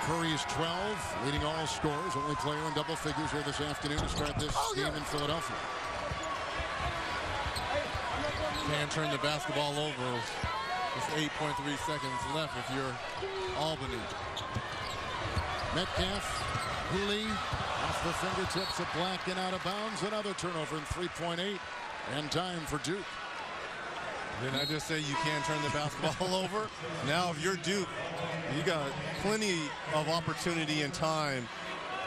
Curry is 12, leading all scorers, only player in double figures here this afternoon to start this game in Philadelphia. Can't turn the basketball over with 8.3 seconds left if you're Albany. Metcalf, Hooley, off the fingertips of Black and out of bounds. Another turnover in 3.8, and time for Duke. Didn't I just say you can't turn the basketball over? Now if you're Duke, you got plenty of opportunity and time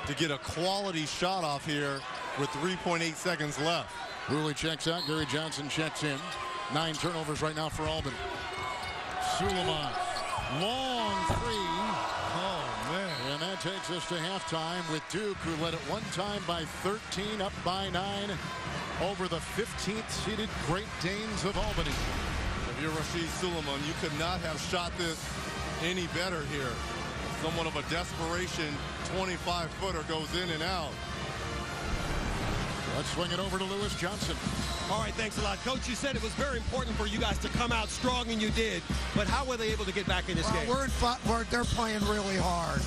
to get a quality shot off here with 3.8 seconds left. Hooley checks out. Gary Johnson checks in. 9 turnovers right now for Albany. Suleiman. Long three. Oh, takes us to halftime with Duke, who led at one time by 13, up by 9 over the 15th seeded Great Danes of Albany. If you're Rashid Suleiman, you could not have shot this any better here. Somewhat of a desperation 25-footer goes in and out. Let's swing it over to Lewis Johnson. All right, thanks a lot. Coach, you said it was very important for you guys to come out strong, and you did. But how were they able to get back in this game? They're playing really hard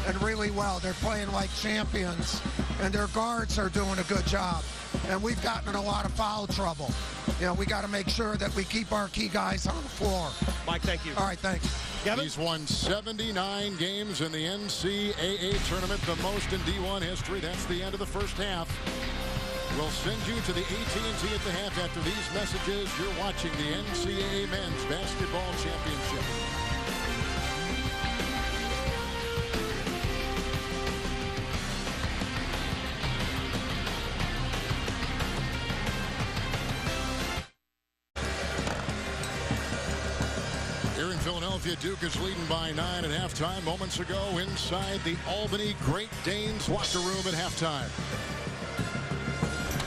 and really well. They're playing like champions, and their guards are doing a good job. And we've gotten in a lot of foul trouble. You know, we got to make sure that we keep our key guys on the floor. Mike, thank you. All right, thanks. Kevin? He's won 79 games in the NCAA tournament, the most in D1 history. That's the end of the first half. We'll send you to the AT&T at the half after these messages. You're watching the NCAA Men's Basketball Championship. Here in Philadelphia, Duke is leading by 9 at halftime. Moments ago, inside the Albany Great Danes locker room at halftime.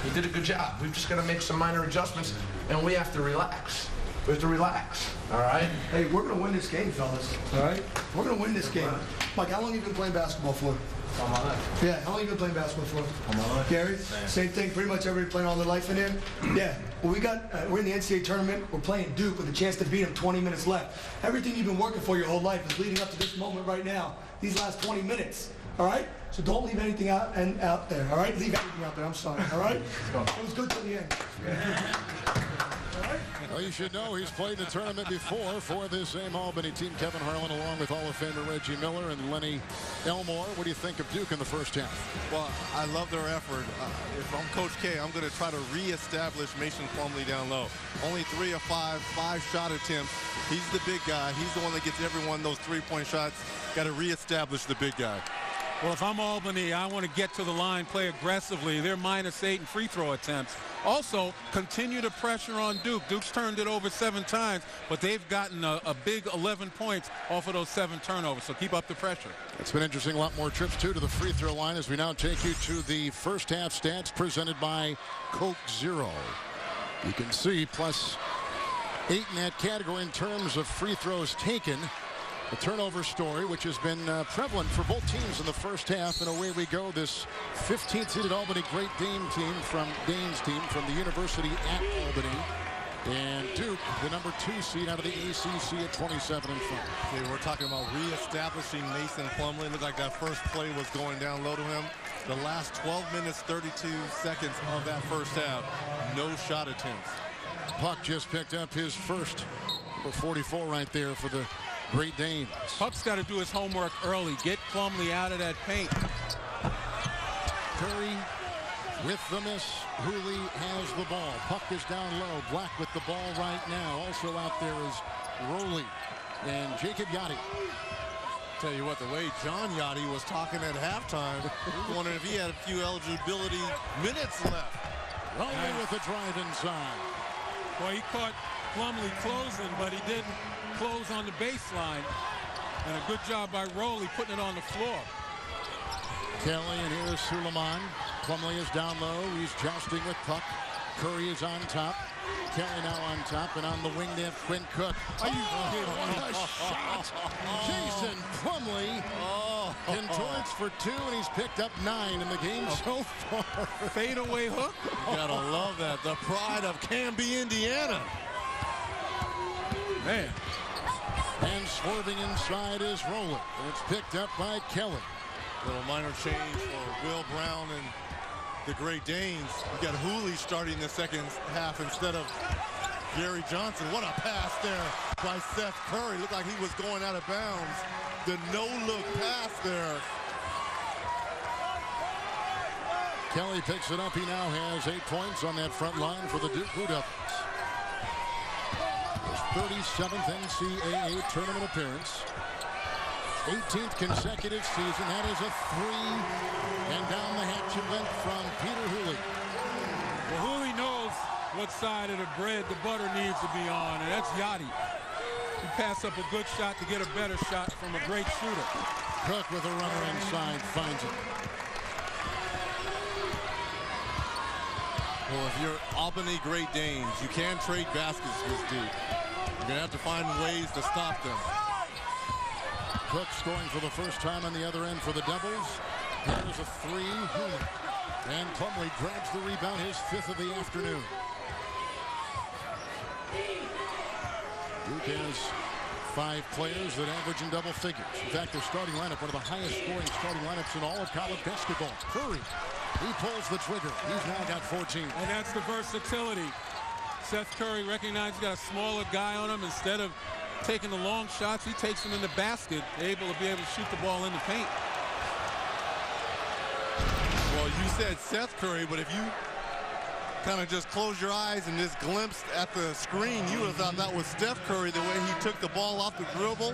He did a good job. We've just got to make some minor adjustments, and we have to relax. We have to relax, all right? Hey, we're going to win this game, fellas, all right? We're going to win this game. Mike, how long have you been playing basketball for? All my life. Yeah, how long have you been playing basketball for? All my life. Gary? Same thing, pretty much everybody playing all their life in here? Yeah. Well, we're in the NCAA tournament. We're playing Duke with a chance to beat them 20 minutes left. Everything you've been working for your whole life is leading up to this moment right now, these last 20 minutes. All right? So don't leave anything out there, all right? Leave everything out there, I'm sorry, all right? It was good till the end. All right? Well, you should know he's played the tournament before for this same Albany team. Kevin Harlan along with Hall of Famer Reggie Miller and Lenny Elmore. What do you think of Duke in the first half? Well, I love their effort. If I'm Coach K, I'm going to try to reestablish Mason Plumlee down low. Only 3 of 5 shot attempts. He's the big guy. He's the one that gets everyone those three-point shots. Got to reestablish the big guy. Well, if I'm Albany, I want to get to the line, play aggressively. They're -8 in free throw attempts. Also, continue the pressure on Duke. Duke's turned it over 7 times, but they've gotten a big 11 points off of those 7 turnovers, so keep up the pressure. It's been interesting. A lot more trips, too, to the free throw line as we now take you to the first half stats presented by Coke Zero. You can see +8 in that category in terms of free throws taken. The turnover story, which has been prevalent for both teams in the first half, and away we go. This 15th seeded Albany Great Danes team from the University at Albany, and Duke, the number 2 seed out of the ACC at 27 in front. Okay, we're talking about reestablishing Mason Plumlee. Looked like that first play was going down low to him. The last 12 minutes, 32 seconds of that first half, no shot attempts. Puck just picked up his first, number 44 right there for the Great Danes. Puck's got to do his homework early. Get Plumlee out of that paint. Curry with the miss. Hooley has the ball. Puck is down low. Black with the ball right now. Also out there is Rowley and Jacob Yachty. Tell you what, the way John Yachty was talking at halftime, wondering if he had a few eligibility minutes left. Rowley with the drive inside. Well, he caught Plumlee closing, but he didn't close on the baseline, and a good job by Rowley putting it on the floor. Kelly, and here's Suleiman. Plumlee is down low. He's jousting with puck. Curry is on top. Kelly now on top, and on the wing they have Quinn Cook. Are you kidding? What a shot! Jason Plumlee contorts for 2, and he's picked up 9 in the game so far. Fadeaway hook. You gotta love that. The pride of Canby, Indiana. Man. And swerving inside is Rowley. And it's picked up by Kelly. Little minor change for Will Brown and the Great Danes. You got Hooley starting the second half instead of Gary Johnson. What a pass there by Seth Curry. Looked like he was going out of bounds. The no-look pass there. Kelly picks it up. He now has 8 points on that front line for the Duke Blue Devils. 37th NCAA tournament appearance. 18th consecutive season. That is a 3. And down the hatch it went from Peter Hooley. Well, Hooley knows what side of the bread the butter needs to be on, and that's Yachty. You pass up a good shot to get a better shot from a great shooter. Cook with a runner inside finds it. Well, if you're Albany Great Danes, you can trade baskets with Duke. You're going to have to find ways to stop them. Cook scoring for the first time on the other end for the Devils. There's a three. And Plumlee grabs the rebound, his 5th of the afternoon. Duke has 5 players that average in double figures. In fact, their starting lineup, one of the highest scoring starting lineups in all of college basketball. Curry, he pulls the trigger. He's now got 14. And that's the versatility. Seth Curry recognized he's got a smaller guy on him. Instead of taking the long shots, he takes them in the basket, able to be able to shoot the ball in the paint. Well, you said Seth Curry, but if you kind of just close your eyes and just glimpsed at the screen, you would have thought that was Steph Curry, the way he took the ball off the dribble,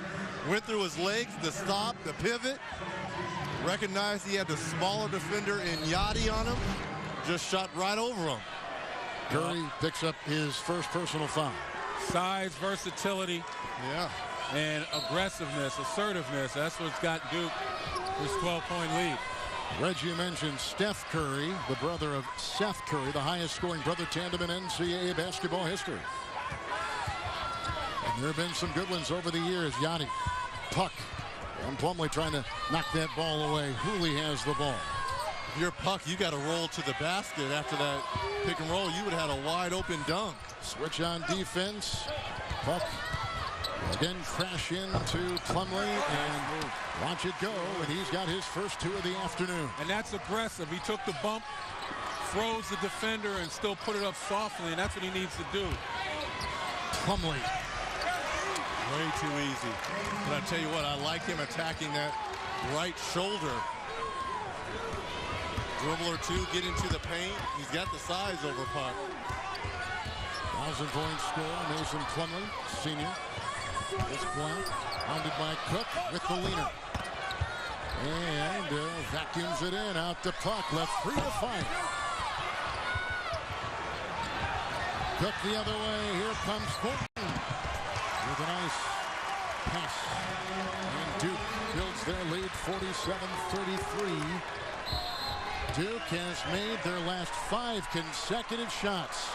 went through his legs, the stop, the pivot, recognized he had the smaller defender in Yachty on him, just shot right over him. Curry picks up his first personal foul. Size, versatility, and aggressiveness, assertiveness. That's what's got Duke his 12-point lead. Reggie mentioned Steph Curry, the brother of Seth Curry, the highest scoring brother tandem in NCAA basketball history. And there have been some good ones over the years. Yachty, Puck, and Plumlee trying to knock that ball away. Hooley has the ball. If you're Puck, you got to roll to the basket after that pick and roll. You would have had a wide open dunk. Switch on defense. Puck again crash into Plumlee and watch it go, and he's got his first 2 of the afternoon. And that's aggressive. He took the bump, froze the defender, and still put it up softly, and that's what he needs to do. Plumlee. Way too easy. But I tell you what, I like him attacking that right shoulder. Dribble or two, get into the paint. He's got the size over Puck. 1,000-point score, Mason Plumlee, senior. This blank, pounded by Cook with the leaner. And vacuums it in, out to Puck, left free to fight. Cook the other way, here comes Thornton with a nice pass. And Duke builds their lead 47-33. Duke has made their last 5 consecutive shots.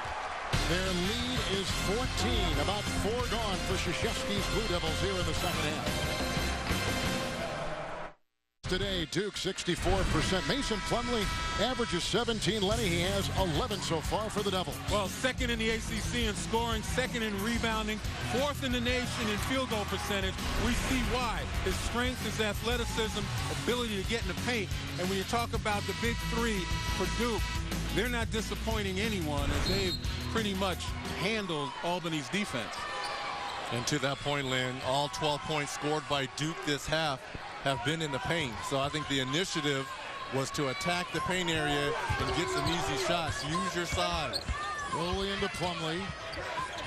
Their lead is 14, about 4 gone for Krzyzewski's Blue Devils here in the second half. Today, Duke 64%. Mason Plumlee averages 17. Lenny, he has 11 so far for the Devils. Well, second in the ACC in scoring, second in rebounding, 4th in the nation in field goal percentage. We see why. His strength, his athleticism, ability to get in the paint. And when you talk about the big 3 for Duke, they're not disappointing anyone as they've pretty much handled Albany's defense. And to that point, Lynn, all 12 points scored by Duke this half have been in the paint. So I think the initiative was to attack the paint area and get some easy shots. Use your size. Early into Plumlee.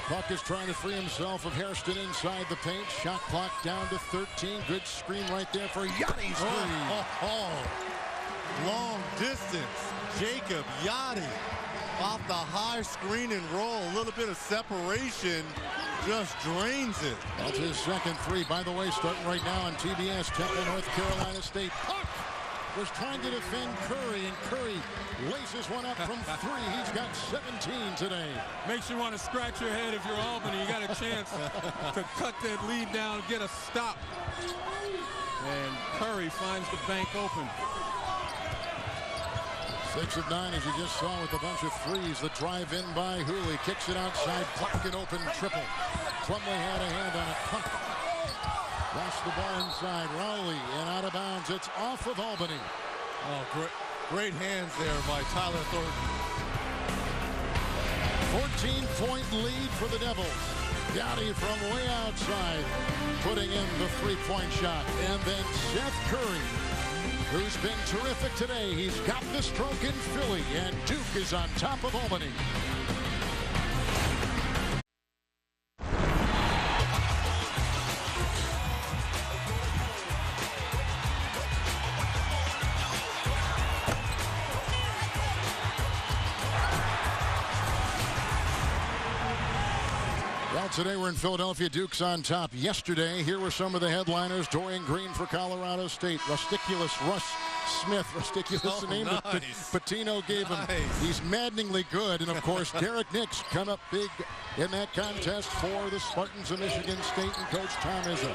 Puck is trying to free himself of Hairston inside the paint. Shot clock down to 13. Good screen right there for Yachty's three. Long distance. Jacob Yachty off the high screen and roll. A little bit of separation. Just drains it. That's his second 3. By the way, starting right now on TBS, Temple, North Carolina State. Puck was trying to defend Curry, and Curry laces one up from 3. He's got 17 today. Makes you want to scratch your head if you're Albany. You got a chance to cut that lead down, get a stop. And Curry finds the bank open. 6 of 9, as you just saw, with a bunch of threes. The drive in by Hooley. Kicks it outside. Puck an open triple. Plumlee had a hand on it. Puck. Lost the ball inside. Rowley and out of bounds. It's off of Albany. Oh, great hands there by Tyler Thornton. 14-point lead for the Devils. Yachty from way outside, putting in the 3-point shot. And then Seth Curry, who's been terrific today. He's got the stroke in Philly, and Duke is on top of Albany. Well, today we're in Philadelphia. Duke's on top. Yesterday, here were some of the headliners. Dorian Green for Colorado State. Rusticulous Russ Smith. Rusticulous, the name that Patino gave him. He's maddeningly good. And, of course, Derek Nix come up big in that contest for the Spartans of Michigan State and Coach Tom Izzo.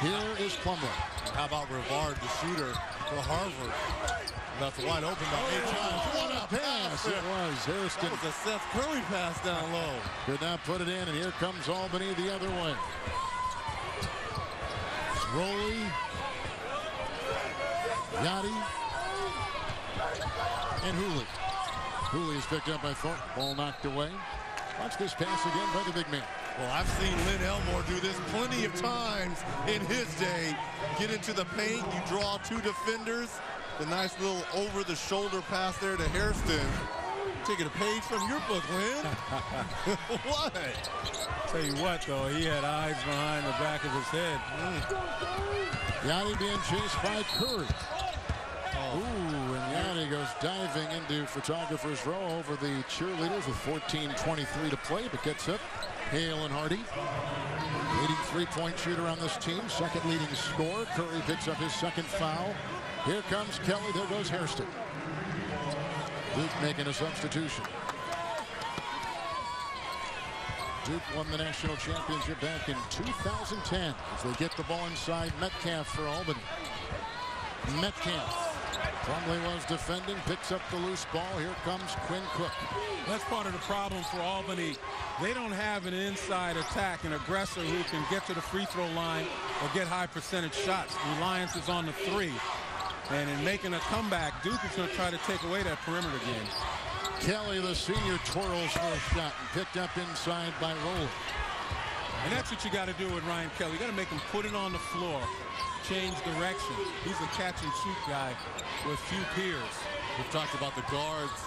Here is Plumlee. How about Rivard, the shooter for Harvard? That's wide open by 8 times. What a pass! It was Hairston. That was a Seth Curry pass down low. Could not put it in, and here comes Albany the other way. Roley, Yachty, and Hooley. Hooley is picked up by Thornton. Ball knocked away. Watch this pass again by the big man. Well, I've seen Lynn Elmore do this plenty of times in his day. Get into the paint, you draw 2 defenders. The nice little over-the-shoulder pass there to Hairston. Taking a page from your book, Lynn. What? Tell you what, though, he had eyes behind the back of his head. Yachty being chased by Curry. Ooh, and Yachty goes diving into photographer's row over the cheerleaders with 14:23 to play, but gets up. Hale and Hardy. Leading three-point shooter on this team. Second leading scorer. Curry picks up his second foul. Here comes Kelly. There goes Hairston. Duke making a substitution. Duke won the national championship back in 2010 as they get the ball inside Metcalf for Albany. Metcalf. Plumlee was defending, picks up the loose ball. Here comes Quinn Cook. That's part of the problem for Albany. They don't have an inside attack, an aggressor who can get to the free throw line or get high percentage shots. Reliance is on the 3. And in making a comeback, Duke is going to try to take away that perimeter game. Kelly, the senior, twirls for a shot and picked up inside by Rowland. And that's what you got to do with Ryan Kelly. You got to make him put it on the floor, change direction. He's a catch and shoot guy with few peers. We've talked about the guards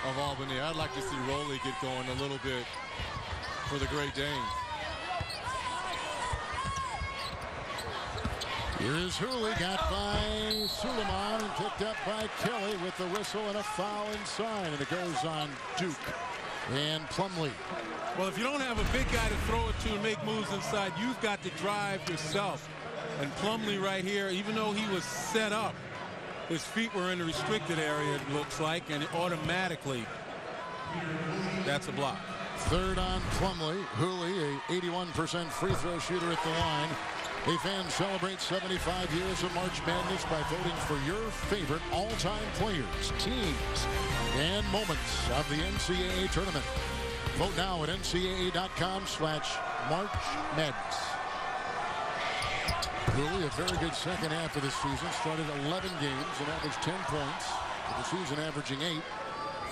of Albany. I'd like to see Roley get going a little bit for the Great Danes. Here's Hooley, got by Suleiman and picked up by Kelly with the whistle and a foul inside. And it goes on Duke and Plumlee. Well, if you don't have a big guy to throw it to and make moves inside, you've got to drive yourself. And Plumlee right here, even though he was set up, his feet were in the restricted area, it looks like, and automatically, that's a block. Third on Plumlee. Hooley, a 81% free throw shooter at the line. A fan celebrates 75 years of March Madness by voting for your favorite all-time players, teams, and moments of the NCAA tournament. Vote now at ncaa.com/March Madness. Hooley, a very good second half of the season. Started 11 games and averaged 10 points. For the season averaging 8.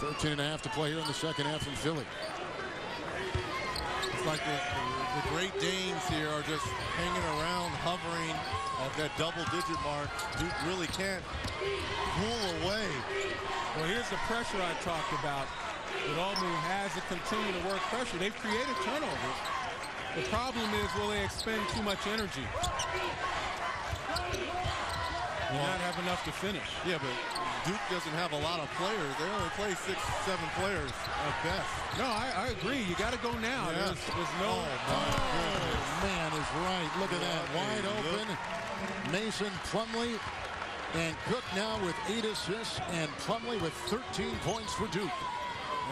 13.5 to play here in the second half in Philly. It's like the Great Danes here are just hanging around, hovering at that double-digit mark. Duke really can't pull away. Well, here's the pressure I talked about. That Albany has to continue to work pressure. They've created turnovers. The problem is, will they expend too much energy? Will not have enough to finish. Yeah, but Duke doesn't have a lot of players. They only play 6, 7 players at best. No, I agree. You got to go now. Yeah. There's no. Man is right. Look at that. Wide open. Mason Plumlee and Cook now with 8 assists and Plumlee with 13 points for Duke.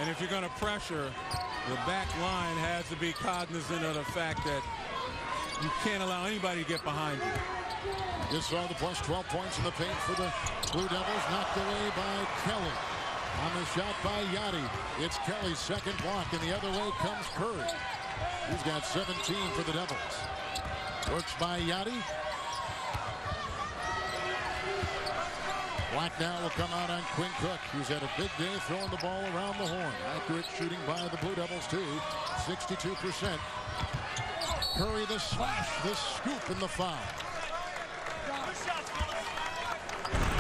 And if you're going to pressure, the back line has to be cognizant of the fact that you can't allow anybody to get behind you. Just saw the plus 12 points in the paint for the Blue Devils, knocked away by Kelly. On the shot by Yachty. It's Kelly's second block, and the other way comes Curry. He's got 17 for the Devils. Works by Yachty. Black now will come out on Quinn Cook, who's had a big day throwing the ball around the horn. Accurate shooting by the Blue Devils, too. 62%. Curry the slash, the scoop, and the foul.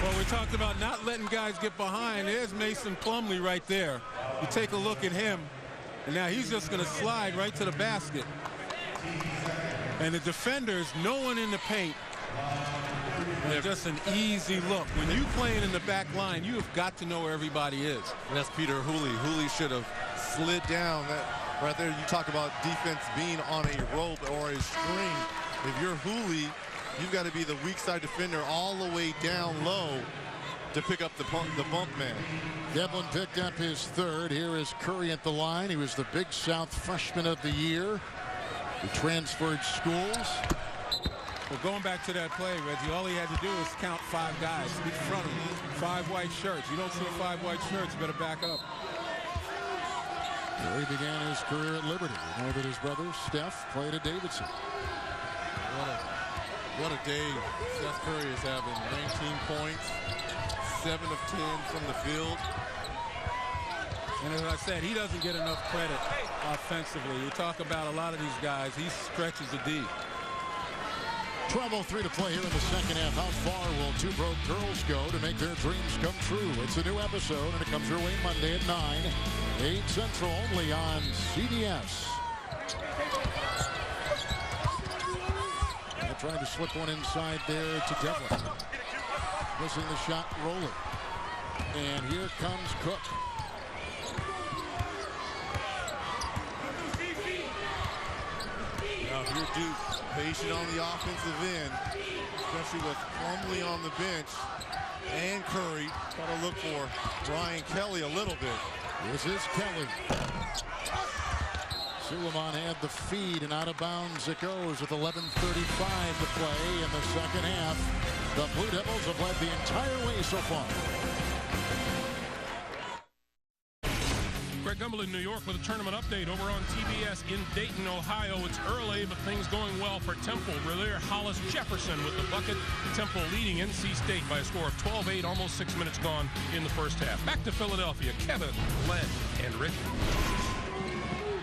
Well, we talked about not letting guys get behind. There's Mason Plumlee right there. You take a look at him, and now he's just going to slide right to the basket. And the defenders, no one in the paint. And just an easy look. When you're playing in the back line, you have got to know where everybody is. And that's Peter Hooley. Hooley should have slid down. Right there, you talk about defense being on a rope or a string. If you're Hooley, you've got to be the weak side defender all the way down low to pick up the bump man. Devlin picked up his third. Here is Curry at the line. He was the Big South Freshman of the Year. He transferred schools. Well, going back to that play, Reggie, all he had to do was count 5 guys in front of him. 5 white shirts. You don't see 5 white shirts, you better back up. Curry began his career at Liberty. We know that his brother, Steph, played at Davidson. What a day Steph Curry is having. 19 points, 7 of 10 from the field. And as I said, he doesn't get enough credit offensively. You talk about a lot of these guys, he stretches the D. 12:03 to play here in the second half. How far will two broke girls go to make their dreams come true? It's a new episode, and it comes your way Monday at 9, 8 Central, only on CBS. They're trying to slip one inside there to Devlin. Missing the shot, roller. And here comes Cook. Now, if you're Duke, patient on the offensive end, especially with Plumlee on the bench and Curry. Got to look for Ryan Kelly a little bit. This is Kelly. Suleiman had the feed, and out of bounds it goes with 11:35 to play in the second half. The Blue Devils have led the entire way so far. Greg Gumbel in New York with a tournament update over on TBS in Dayton, Ohio. It's early, but things going well for Temple. Relier Hollis Jefferson with the bucket. Temple leading NC State by a score of 12-8, almost 6 minutes gone in the first half. Back to Philadelphia, Kevin, Len, and Rick.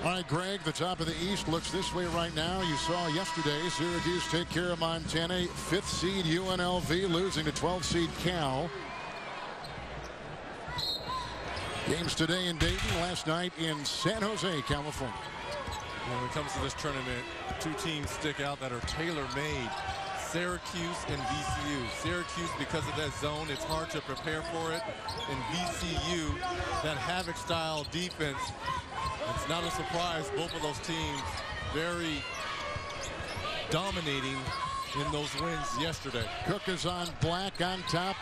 All right, Greg, the top of the East looks this way right now. You saw yesterday Syracuse take care of Montana. 5th seed UNLV losing to 12th seed Cal. Games today in Dayton, last night in San Jose, California. When it comes to this tournament, 2 teams stick out that are tailor-made. Syracuse and VCU. Syracuse, because of that zone, it's hard to prepare for it. And VCU, that Havoc-style defense, it's not a surprise. Both of those teams very dominating in those wins yesterday. Cook is on black on top.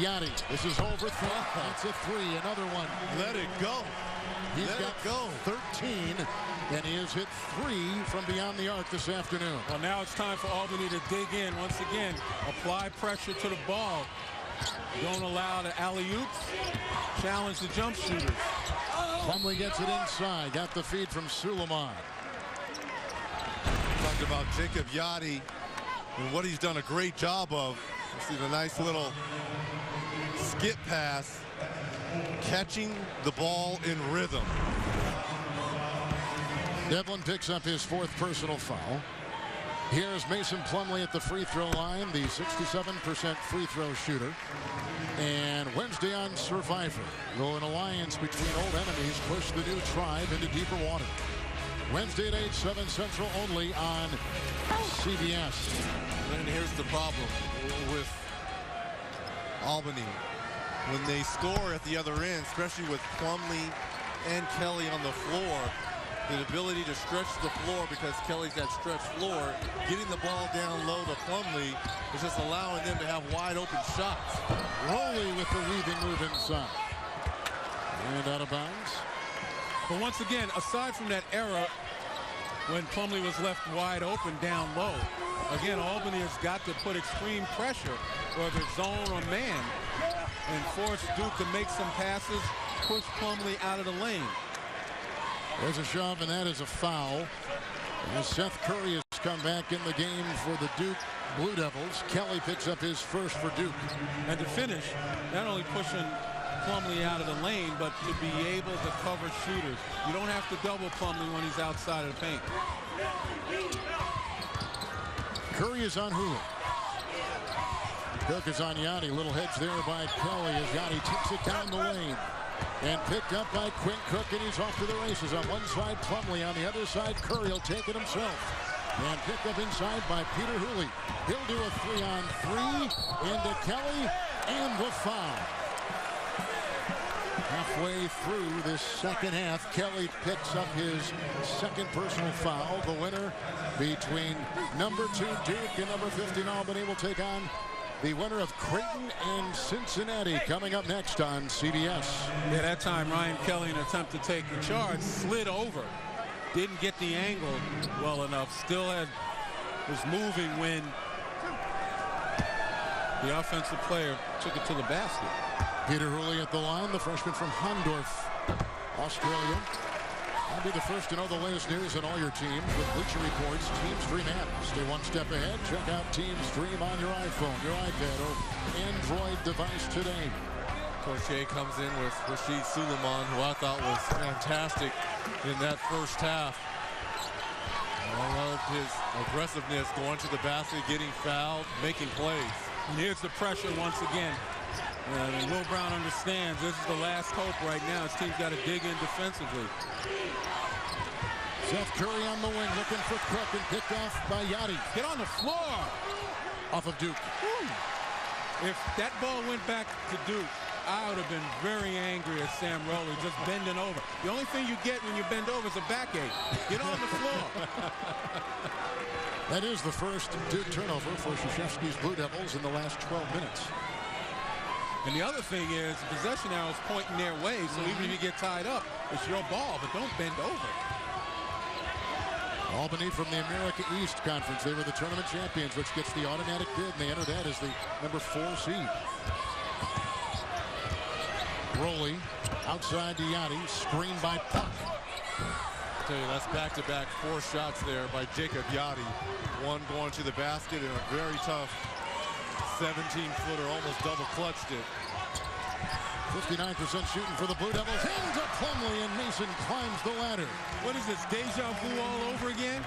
Yachty. This is over. That's a 3. Another one. Let it go. He's got 13, and he has hit 3 from beyond the arc this afternoon. Well, now it's time for Albany to dig in. Once again, apply pressure to the ball. Don't allow the alley-oops. Challenge the jump shooters. Plumlee gets it inside. Got the feed from Suleiman. Talked about Jacob Yachty and what he's done a great job of. You see the nice little skip pass, catching the ball in rhythm. Devlin picks up his 4th personal foul. Here's Mason Plumlee at the free throw line, the 67% free throw shooter. And Wednesday on Survivor, will an alliance between old enemies push the new tribe into deeper water? Wednesday at 8, 7 Central, only on CBS. And here's the problem with Albany. When they score at the other end, especially with Plumlee and Kelly on the floor, the ability to stretch the floor because Kelly's that stretch floor, getting the ball down low to Plumlee is just allowing them to have wide open shots. Rowley with the weaving move inside. And out of bounds. But once again, aside from that era when Plumlee was left wide open down low, again, Albany has got to put extreme pressure, whether zone or man, and force Duke to make some passes, push Plumlee out of the lane. There's a shove, and that is a foul. And Seth Curry has come back in the game for the Duke Blue Devils. Kelly picks up his first for Duke. And to finish, not only pushing Plumlee out of the lane, but to be able to cover shooters. You don't have to double Plumlee when he's outside of the paint. Curry is on Hulu. Cook is on Yachty. Little hedge there by Kelly as Yachty takes it down the lane. And picked up by Quinn Cook, and he's off to the races. On one side, Plumlee. On the other side, Curry will take it himself. And picked up inside by Peter Hooley. He'll do a 3-on-3 into Kelly, and the foul. halfway through this second half. Kelly picks up his second personal foul. The winner between number 2 Duke and number 15 Albany will take on the winner of Creighton and Cincinnati coming up next on CBS. Yeah, that time Ryan Kelly, in an attempt to take the charge, slid over. Didn't get the angle well enough. Still was moving when the offensive player took it to the basket. Peter Hooley at the line, the freshman from Hondorf, Australia. I'll be the first to know the latest news on all your teams with Bleacher Report's Team Stream app. Stay one step ahead. Check out Team Stream on your iPhone, your iPad, or Android device today. Coach A comes in with Rashid Suleiman, who I thought was fantastic in that first half. I loved his aggressiveness, going to the basket, getting fouled, making plays. And here's the pressure once again. And Will Brown understands this is the last hope right now. His team's got to dig in defensively. Seth Curry on the wing, looking for Cook, and picked off by Yachty. Get on the floor. Off of Duke. If that ball went back to Duke, I would have been very angry at Sam Rowley just bending over. The only thing you get when you bend over is a backache. Get on the floor. That is the first Duke turnover for Krzyzewski's Blue Devils in the last 12 minutes. And the other thing is, the possession arrow is pointing their way, so even if you get tied up, it's your ball, but don't bend over. Albany from the America East Conference. They were the tournament champions, which gets the automatic bid, and they enter that as the number 4 seed. Rowley outside to Yachty, screened by Puck. I tell you, that's back-to-back 4 shots there by Jacob Yachty. One going to the basket and a very tough 17-footer, almost double-clutched it. 59% shooting for the Blue Devils. Into Plumlee, and Mason climbs the ladder. What is this, deja vu all over again?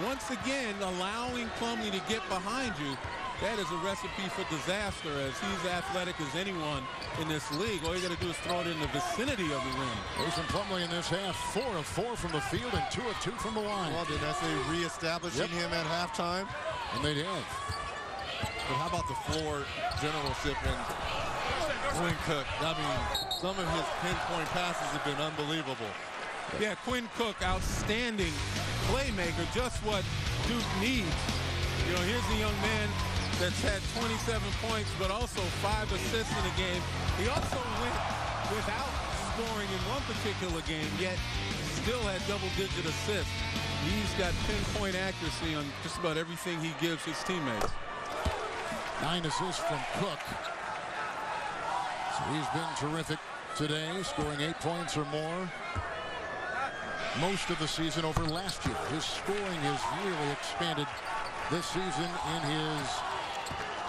Once again, allowing Plumlee to get behind you, that is a recipe for disaster, as he's athletic as anyone in this league. All you got to do is throw it in the vicinity of the rim. Mason Plumlee in this half, 4 of 4 from the field and 2 of 2 from the line. Well, didn't I say reestablishing him at halftime? And they did. But how about the floor generalship and Quinn Cook? I mean, some of his pinpoint passes have been unbelievable. Yeah, Quinn Cook, outstanding playmaker, just what Duke needs. You know, here's the young man that's had 27 points, but also 5 assists in a game. He also went without scoring in one particular game, yet still had double-digit assists. He's got pinpoint accuracy on just about everything he gives his teammates. 9 assists from Cook. So he's been terrific today, scoring 8 points or more. Most of the season over last year. His scoring has really expanded this season in his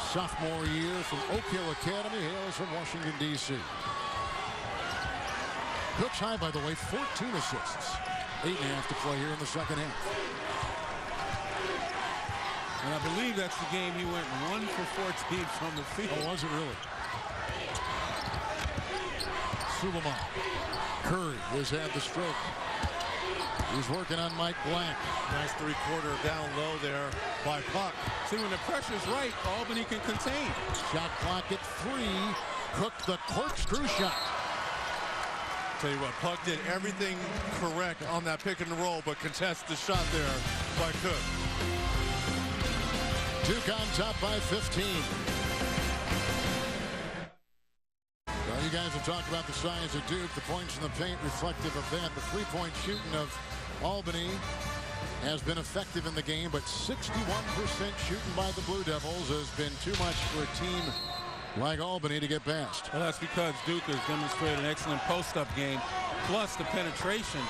sophomore year from Oak Hill Academy. Hails from Washington, D.C. Cook's high, by the way, 14 assists. 8.5 to play here in the second half. And I believe that's the game he went 1 for 14 from the field. Oh, was it really? Suleiman. Curry has had the stroke. He's working on Mike Blank. Nice 3-quarter down low there by Puck. See, when the pressure's right, Albany can contain. Shot clock at 3. Cook the corkscrew shot. Tell you what, Puck did everything correct on that pick and roll, but contests the shot there by Cook. Duke on top by 15. Well, you guys have talked about the size of Duke, the points in the paint reflective of that. The three-point shooting of Albany has been effective in the game, but 61% shooting by the Blue Devils has been too much for a team like Albany to get past. Well, that's because Duke has demonstrated an excellent post-up game, plus the penetration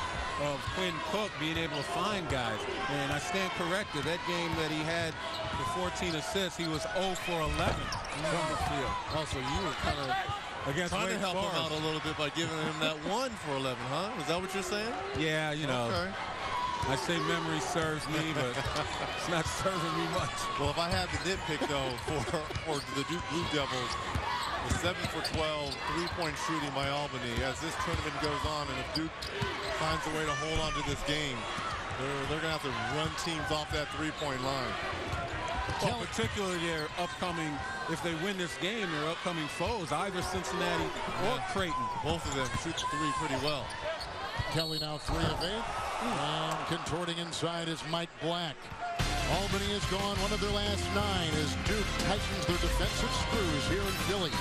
of Quinn Cook being able to find guys. And I stand corrected. That game that he had the 14 assists, he was 0 for 11 from the field. Also, you were kind of trying to help him out a little bit by giving him that 1 for 11, huh? Is that what you're saying? Yeah, you know. Okay. I say memory serves me, but it's not serving me much. Well, if I had the nitpick, though, for the Duke Blue Devils, the 7 for 12 3-point shooting by Albany as this tournament goes on, and if Duke finds a way to hold on to this game, they're going to have to run teams off that 3-point line. Well, particularly their upcoming, if they win this game, their upcoming foes, either Cincinnati or Creighton. Both of them shoot the three pretty well. Kelly now 3 of 8. And contorting inside is Mike Black. Albany is gone. One of their last 9 as Duke tightens their defensive screws here in Philly.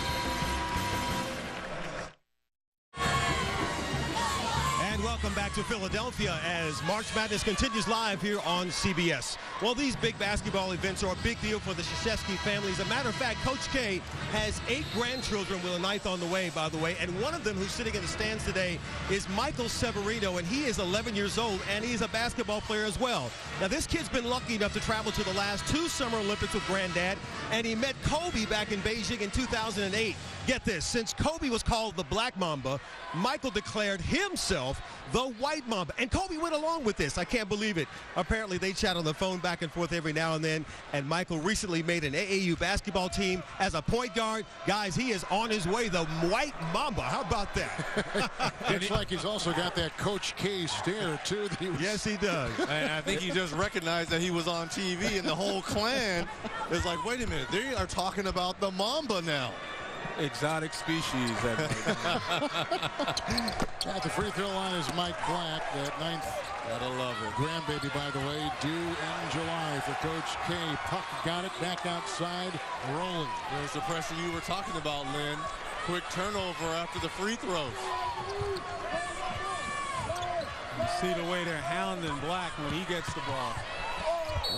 Welcome back to Philadelphia as March Madness continues live here on CBS. Well, these big basketball events are a big deal for the Krzyzewski family. As a matter of fact, Coach K has 8 grandchildren with a 9th on the way, by the way. And one of them who's sitting in the stands today is Michael Severino, and he is 11 years old, and he's a basketball player as well. Now, this kid's been lucky enough to travel to the last 2 Summer Olympics with Granddad, and he met Kobe back in Beijing in 2008. Get this, since Kobe was called the Black Mamba, Michael declared himself the White Mamba. And Kobe went along with this. I can't believe it. Apparently, they chat on the phone back and forth every now and then. And Michael recently made an AAU basketball team as a point guard. Guys, he is on his way, the White Mamba. How about that? Looks like he's also got that Coach K stare, too. Yes, he does. And I think he just recognized that he was on TV, and the whole clan is like, wait a minute, they are talking about the Mamba now. Exotic species. At the free throw line is Mike Black, that 9th. Gotta love it. Grandbaby, by the way, due in July for Coach K. Puck got it back outside, rolling. There's the pressure you were talking about, Lynn. Quick turnover after the free throws. You see the way they're hounding Black when he gets the ball.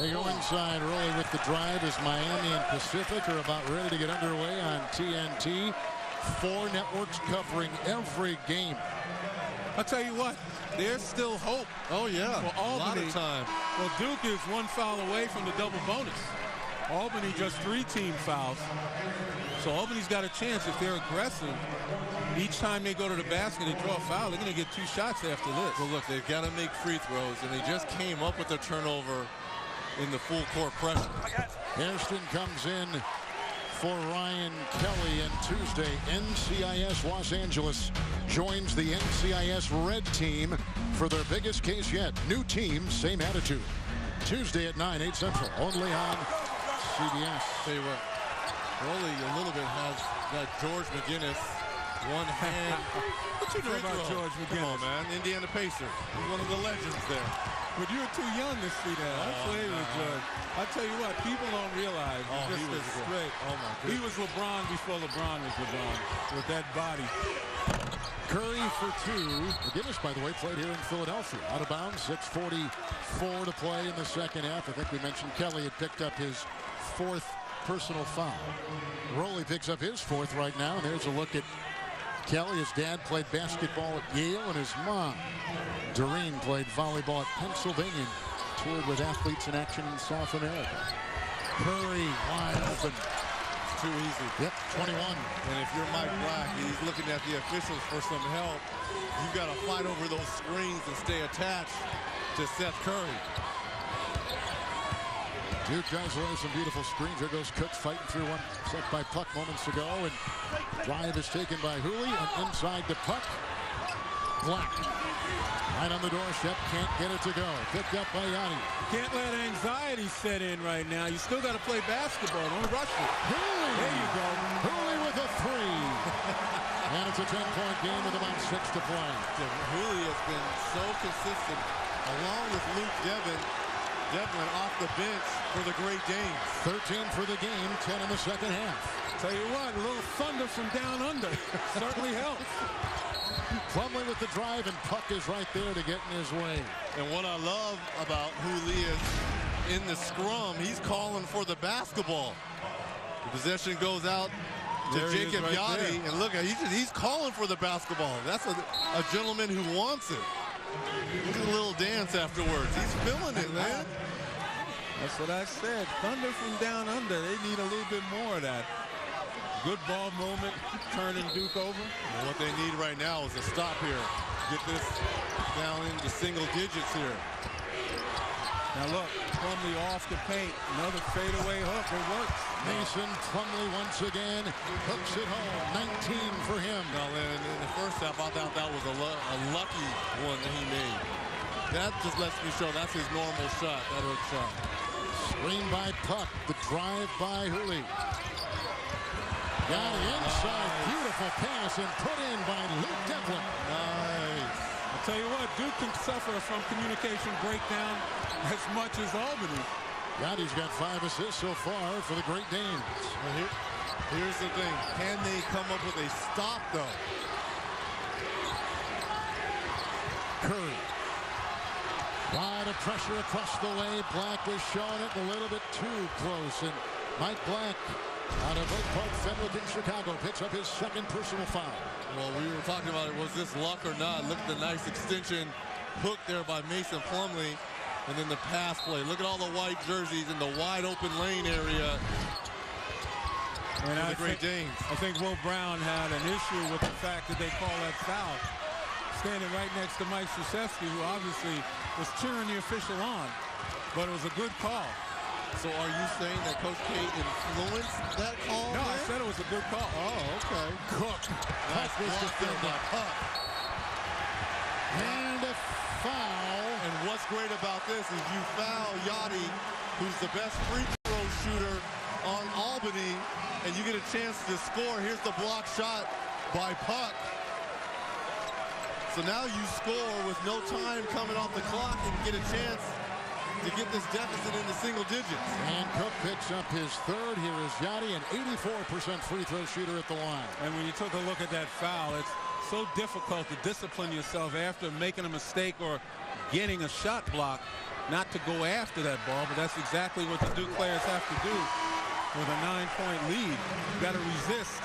They go inside. Rolly with the drive as Miami and Pacific are about ready to get underway on TNT. 4 networks covering every game. I'll tell you what, there's still hope. Oh, yeah. For Albany. A lot of time. Well, Duke is 1 foul away from the double bonus. Albany just 3 team fouls. So Albany's got a chance if they're aggressive. Each time they go to the basket and draw a foul, they're going to get 2 shots after this. Well, look, they've got to make free throws, and they just came up with a turnover in the full court pressure. Hairston comes in for Ryan Kelly, and Tuesday NCIS Los Angeles joins the NCIS Red Team for their biggest case yet. New team, same attitude. Tuesday at 9, 8 Central, only on CBS. Tell you what, Rolly a little bit has that George McGinnis one hand. What you know about George McGinnis? Come on, man. Indiana Pacers. He's one of the legends there. But you're too young to see that. I played with George. I tell you what, people don't realize. He was straight. Oh my goodness. He was LeBron before LeBron was LeBron with that body. Curry for 2. McGinnis, by the way, played here in Philadelphia. Out of bounds, 6:44 to play in the second half. I think we mentioned Kelly had picked up his 4th personal foul. Rolly picks up his 4th right now, and there's a look at Kelly. His dad played basketball at Yale, and his mom, Doreen, played volleyball at Pennsylvania, toured with athletes in action in South America. Curry wide open. It's too easy. Yep, 21. And if you're Mike Black, he's looking at the officials for some help. You've got to fight over those screens and stay attached to Seth Curry. Duke does lay some beautiful screens. There goes Cook fighting through one set by Puck moments ago. And drive is taken by Hooley. And inside the Puck. Black. Right on the doorstep. Can't get it to go. Picked up by Yanni. Can't let anxiety set in right now. You still got to play basketball. Don't rush it. Hooley. There you go. Hooley with a 3. And it's a 10-point game with about 6 to play. Hooley has been so consistent, along with Luke Devlin off the bench for the Great Danes. 13 for the game, 10 in the second half. Tell you what, a little thunder from down under certainly helps. Plumlee with the drive, and Puck is right there to get in his way. And what I love about Hooley is in the scrum, he's calling for the basketball. The possession goes out to Jacob Yachty, and look, he's calling for the basketball. That's a gentleman who wants it. Look at the little dance afterwards. He's feeling it, man. That's what I said. Thunder from down under. They need a little bit more of that. Good ball movement, turning Duke over. And what they need right now is a stop here. Get this down into single digits here. Now look, Plumlee off the paint. Another fadeaway hook. It works. Mason Plumlee once again hooks it home. 19 for him. Now, in the first half, I thought that was a lucky one that he made. That just lets me show that's his normal shot, that hook shot. Screen by Puck. The drive by Hooley. Got it inside. Beautiful pass and put in by Luke Devlin. Nice. I'll tell you what, Duke can suffer from communication breakdown as much as Albany. Gotti's got 5 assists so far for the Great Danes. Well, here's the thing. Can they come up with a stop, though? Curry. A lot of pressure across the way. Black was showing it a little bit too close. And Mike Black out of Oak Park Fenwick in Chicago picks up his 2nd personal foul. Well, we were talking about it. Was this luck or not? Look at the nice extension hook there by Mason Plumlee. And then the pass play. Look at all the white jerseys in the wide open lane area. And the Great Danes. I think Will Brown had an issue with the fact that they call that foul. Standing right next to Mike Krzyzewski, who obviously was cheering the official on. But it was a good call. So are you saying that Coach K influenced that call? No, I said it was a good call. Oh, okay. Cook. That's was defended. And a foul. And what's great about this is you foul Yachty, who's the best free throw shooter on Albany, and you get a chance to score. Here's the block shot by Puck. So now you score with no time coming off the clock and get a chance to get this deficit into single digits. And Cook picks up his 3rd. Here is Yachty, an 84% free throw shooter at the line. And when you took a look at that foul, it's so difficult to discipline yourself after making a mistake or getting a shot block not to go after that ball. But that's exactly what the Duke players have to do with a 9-point lead. You've got to resist,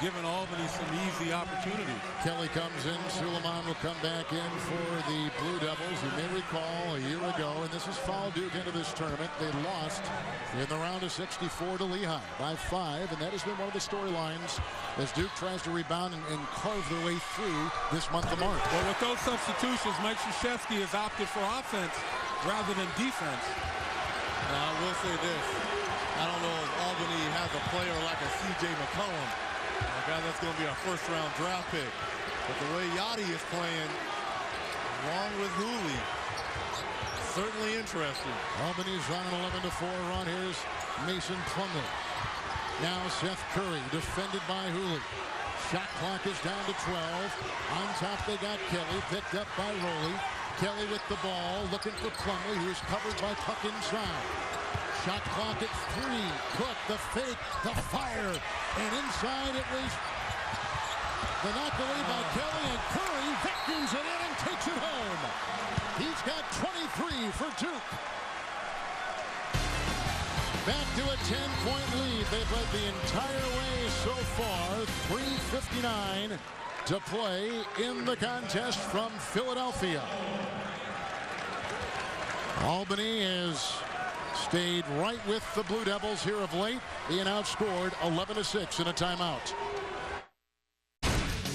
giving Albany some easy opportunities. Kelly comes in. Suleiman will come back in for the Blue Devils. You may recall a year ago, and this is foul Duke into this tournament, they lost in the round of 64 to Lehigh by 5, and that has been one of the storylines as Duke tries to rebound and carve their way through this month of March. Well, with those substitutions, Mike Krzyzewski has opted for offense rather than defense. Now, I will say this. I don't know if Albany has a player like a C.J. McCollum, a guy that's going to be a 1st-round draft pick. But the way Yachty is playing, along with Hooley, certainly interesting. Albany's on an 11-4 run. Here's Mason Plumlee. Now Seth Curry, defended by Hooley. Shot clock is down to 12. On top they got Kelly, picked up by Rowley. Kelly with the ball, looking for Plumlee, who's covered by Puck inside. Shot clock at 3. Cook, the fake, the fire. And inside it was the knock-away by Kelly, and Curry vacuums it in and takes it home. He's got 23 for Duke. Back to a 10-point lead. They've led the entire way so far. 3:59 to play in the contest from Philadelphia. Albany has stayed right with the Blue Devils here of late, being outscored 11-6 in a timeout.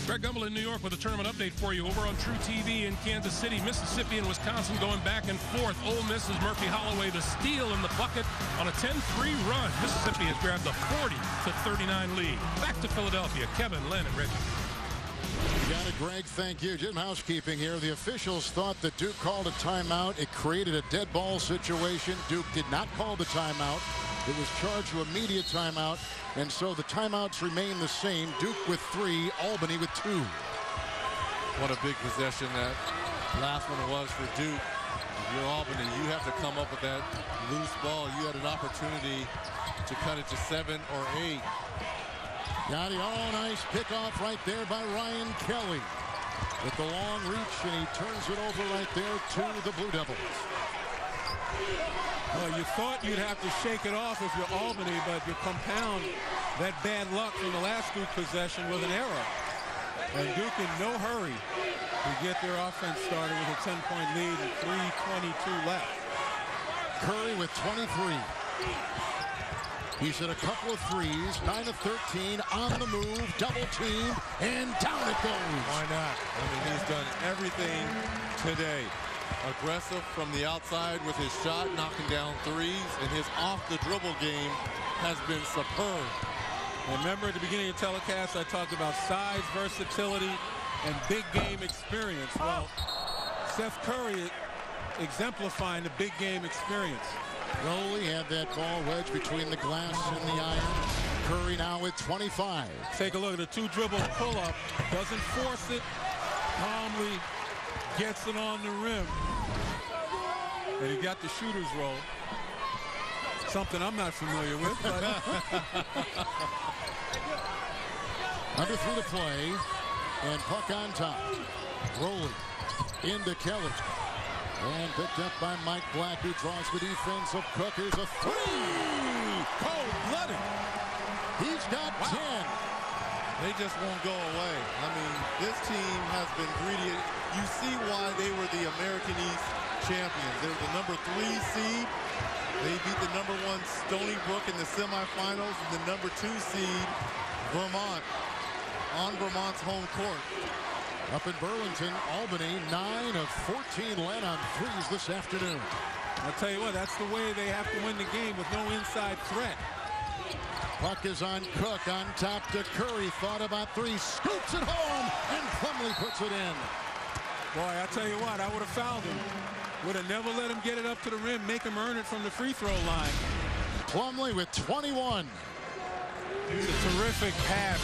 Greg Gumbel in New York with a tournament update for you over on True TV in Kansas City. Mississippi and Wisconsin going back and forth. Ole Miss's Murphy Holloway, the steal in the bucket on a 10-3 run. Mississippi has grabbed the 40-39 lead. Back to Philadelphia. Kevin, Len, and Rick. You got it, Greg. Thank you. Just housekeeping here. The officials thought that Duke called a timeout. It created a dead ball situation. Duke did not call the timeout. It was charged to immediate timeout, and so the timeouts remain the same. Duke with 3, Albany with 2. What a big possession that last one was for Duke. If you're Albany, you have to come up with that loose ball. You had an opportunity to cut it to 7 or 8. Got it. Oh, nice pickoff right there by Ryan Kelly with the long reach, and he turns it over right there to the Blue Devils. Well, you thought you'd have to shake it off if you're Albany, but you compound that bad luck from the last Duke possession with an error. And Duke in no hurry to get their offense started with a 10-point lead and 3:22 left. Curry with 23. He's hit a couple of threes, 9 of 13, on the move, double teamed, and down it goes. Why not? I mean, he's done everything today. Aggressive from the outside with his shot, knocking down threes, and his off-the-dribble game has been superb. Remember at the beginning of the telecast, I talked about size, versatility, and big game experience. Well, Seth Curry exemplifying the big game experience. Rowley had that ball wedged between the glass and the iron. Curry now with 25. Take a look at the 2-dribble pull-up. Doesn't force it. Calmly gets it on the rim. And he got the shooter's roll. Something I'm not familiar with. But under 3 to play. And puck on top. Rowley into Kelly. And picked up by Mike Black, who draws the defense of Cook. Here's a 3. Cold-blooded. He's got 10. They just won't go away. I mean, this team has been greedy. You see why they were the American East champions. They were the number 3 seed. They beat the number 1 Stony Brook in the semifinals and the number 2 seed, Vermont, on Vermont's home court. Up in Burlington, Albany, 9 of 14 led on threes this afternoon. I'll tell you what, that's the way they have to win the game, with no inside threat. Puck is on Cook, on top to Curry. Thought about 3, scoops it home, and Plumlee puts it in. Boy, I'll tell you what, I would have fouled him. Would have never let him get it up to the rim, make him earn it from the free throw line. Plumlee with 21. It's a terrific pass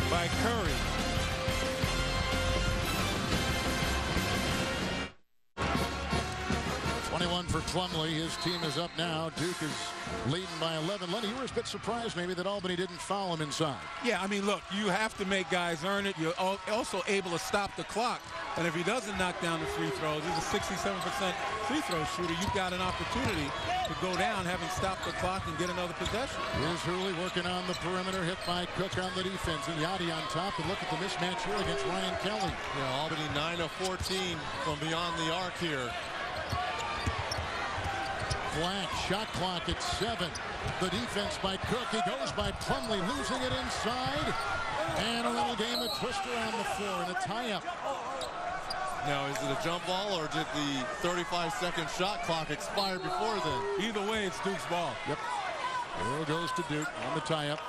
by Curry. For Plumlee, his team is up now. Duke is leading by 11. Lenny, you were a bit surprised maybe that Albany didn't foul him inside. Yeah, I mean, look, you have to make guys earn it. You're also able to stop the clock. And if he doesn't knock down the free throws, he's a 67% free throw shooter. You've got an opportunity to go down, having stopped the clock, and get another possession. Here's Hurley working on the perimeter, hit by Cook on the defense. And Yachty on top. And look at the mismatch here against Ryan Kelly. Yeah, Albany 9 of 14 from beyond the arc here. Black, shot clock at 7. The defense by Cook. He goes by Plumlee, losing it inside. And a little game of twist around the floor and a tie-up. Now, is it a jump ball or did the 35-second shot clock expire before then? Either way, it's Duke's ball. Yep. Arrow goes to Duke on the tie-up.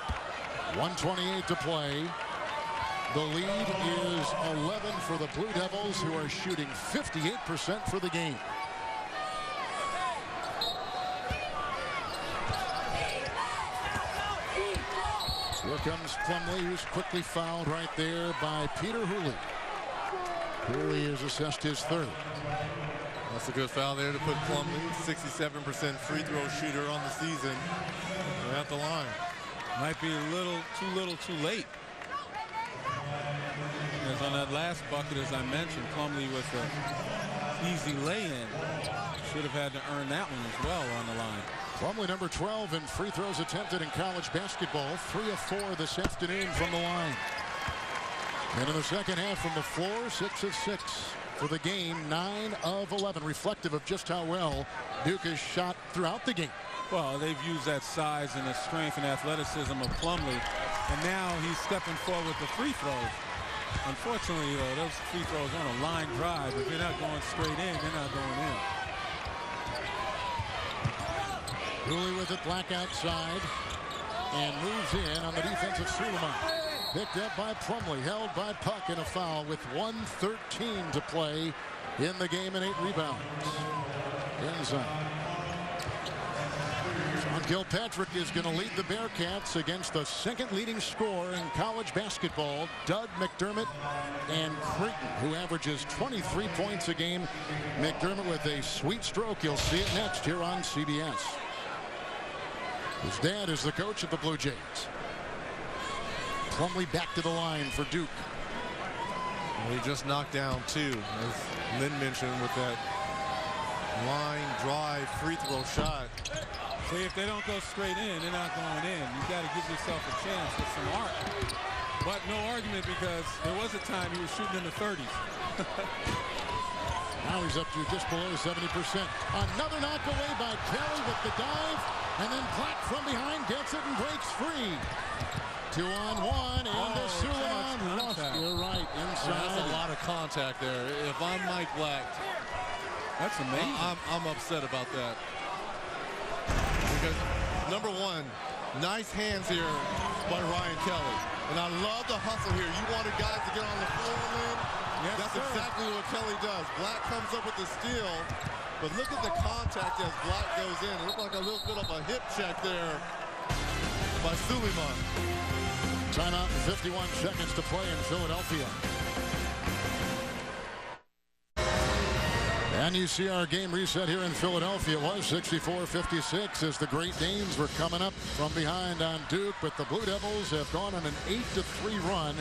1:28 to play. The lead is 11 for the Blue Devils, who are shooting 58% for the game. Here comes Plumlee, who's quickly fouled right there by Peter Hurley. Hurley has assessed his 3rd. That's a good foul there to put Plumlee, 67% free throw shooter on the season. They're at the line. Might be a little too late. As on that last bucket, as I mentioned, Plumlee with an easy lay-in. Should have had to earn that one as well on the line. Plumlee number 12 in free throws attempted in college basketball. 3 of 4 this afternoon from the line. And in the second half from the floor, 6 of 6 for the game. 9 of 11, reflective of just how well Duke has shot throughout the game. Well, they've used that size and the strength and athleticism of Plumlee. And now he's stepping forward with the free throws. Unfortunately, those free throws on a line drive. If you're not going straight in, they're not going in. Hurley with it, Black outside, and moves in on the defensive Suleiman. Picked up by Plumlee, held by Puck, and a foul with 1:13 to play in the game and 8 rebounds. Inside. Sean Kilpatrick is going to lead the Bearcats against the second leading scorer in college basketball, Doug McDermott, and Creighton, who averages 23 points a game. McDermott with a sweet stroke. You'll see it next here on CBS. His dad is the coach of the Blue Jays. Plumlee back to the line for Duke. Well, he just knocked down 2, as Lynn mentioned, with that line drive free throw shot. See, if they don't go straight in, they're not going in. You got to give yourself a chance with some art. But no argument, because there was a time he was shooting in the 30s. Now he's up to just below 70%. Another knock away by Kelly with the dive. And then Black from behind gets it and breaks free. 2-on-1 into Suleiman. Lost. You're right, inside. That's a lot of contact there. If I'm Mike Black, that's amazing. I'm upset about that. Because, number one, nice hands here by Ryan Kelly. And I love the hustle here. You wanted guys to get on the floor, man. Yes, that's sir. exactly what Kelly does. Black comes up with the steal, but look at the contact as Black goes in. It looked like a little bit of a hip check there by Suleiman. Timeout, 51 seconds to play in Philadelphia. And you see our game reset here in Philadelphia. It was 64-56 as the Great Danes were coming up from behind on Duke, but the Blue Devils have gone on an 8-3 run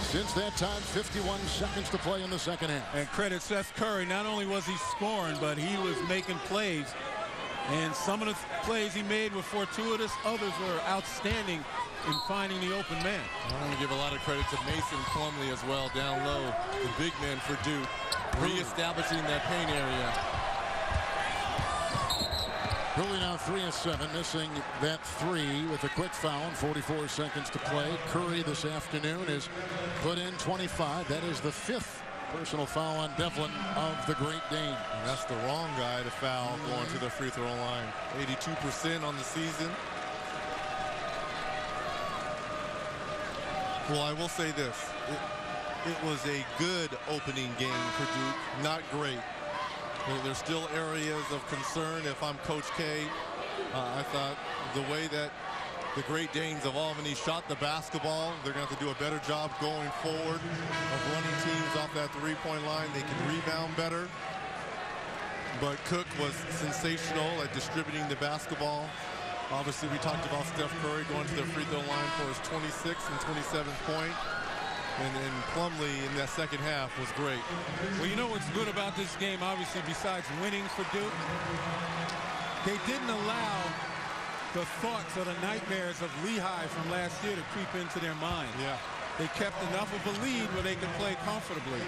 since that time. 51 seconds to play in the second half. And credit Seth Curry. Not only was he scoring, but he was making plays. And some of the plays he made were fortuitous. Others were outstanding in finding the open man. I want to give a lot of credit to Mason Plumlee as well, down low, the big man for Duke, reestablishing that paint area. Curry now 3 of 7, missing that 3 with a quick foul. 44 seconds to play. Curry this afternoon is put in 25. That is the 5th personal foul on Devlin of the Great Dane. And that's the wrong guy to foul going to the free throw line. 82% on the season. Well, I will say this. It was a good opening game for Duke. Not great. There's still areas of concern. If I'm Coach K, I thought the way that the Great Danes of Albany shot the basketball, they're going to have to do a better job going forward of running teams off that three-point line. They can rebound better. But Cook was sensational at distributing the basketball. Obviously, we talked about Steph Curry going to the free throw line for his 26th and 27th point. And Plumlee in that second half was great. Well, you know what's good about this game, obviously, besides winning for Duke? They didn't allow the thoughts or the nightmares of Lehigh from last year to creep into their mind. Yeah. They kept enough of a lead where they could play comfortably.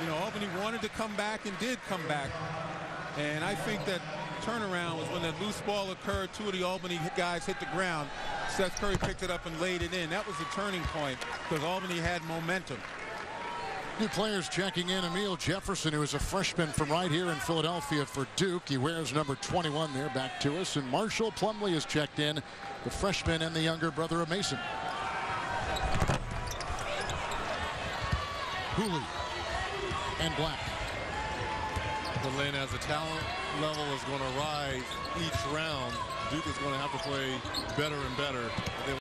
You know, Albany wanted to come back and did come back. And I think that turnaround was when that loose ball occurred. 2 of the Albany guys hit the ground. Seth Curry picked it up and laid it in. That was the turning point because Albany had momentum. New players checking in. Emil Jefferson, who is a freshman from right here in Philadelphia for Duke. He wears number 21 there. Back to us. And Marshall Plumlee is checked in, the freshman and the younger brother of Mason. Hooley and Black. But Lane, as the talent level is going to rise each round, Duke is going to have to play better and better if they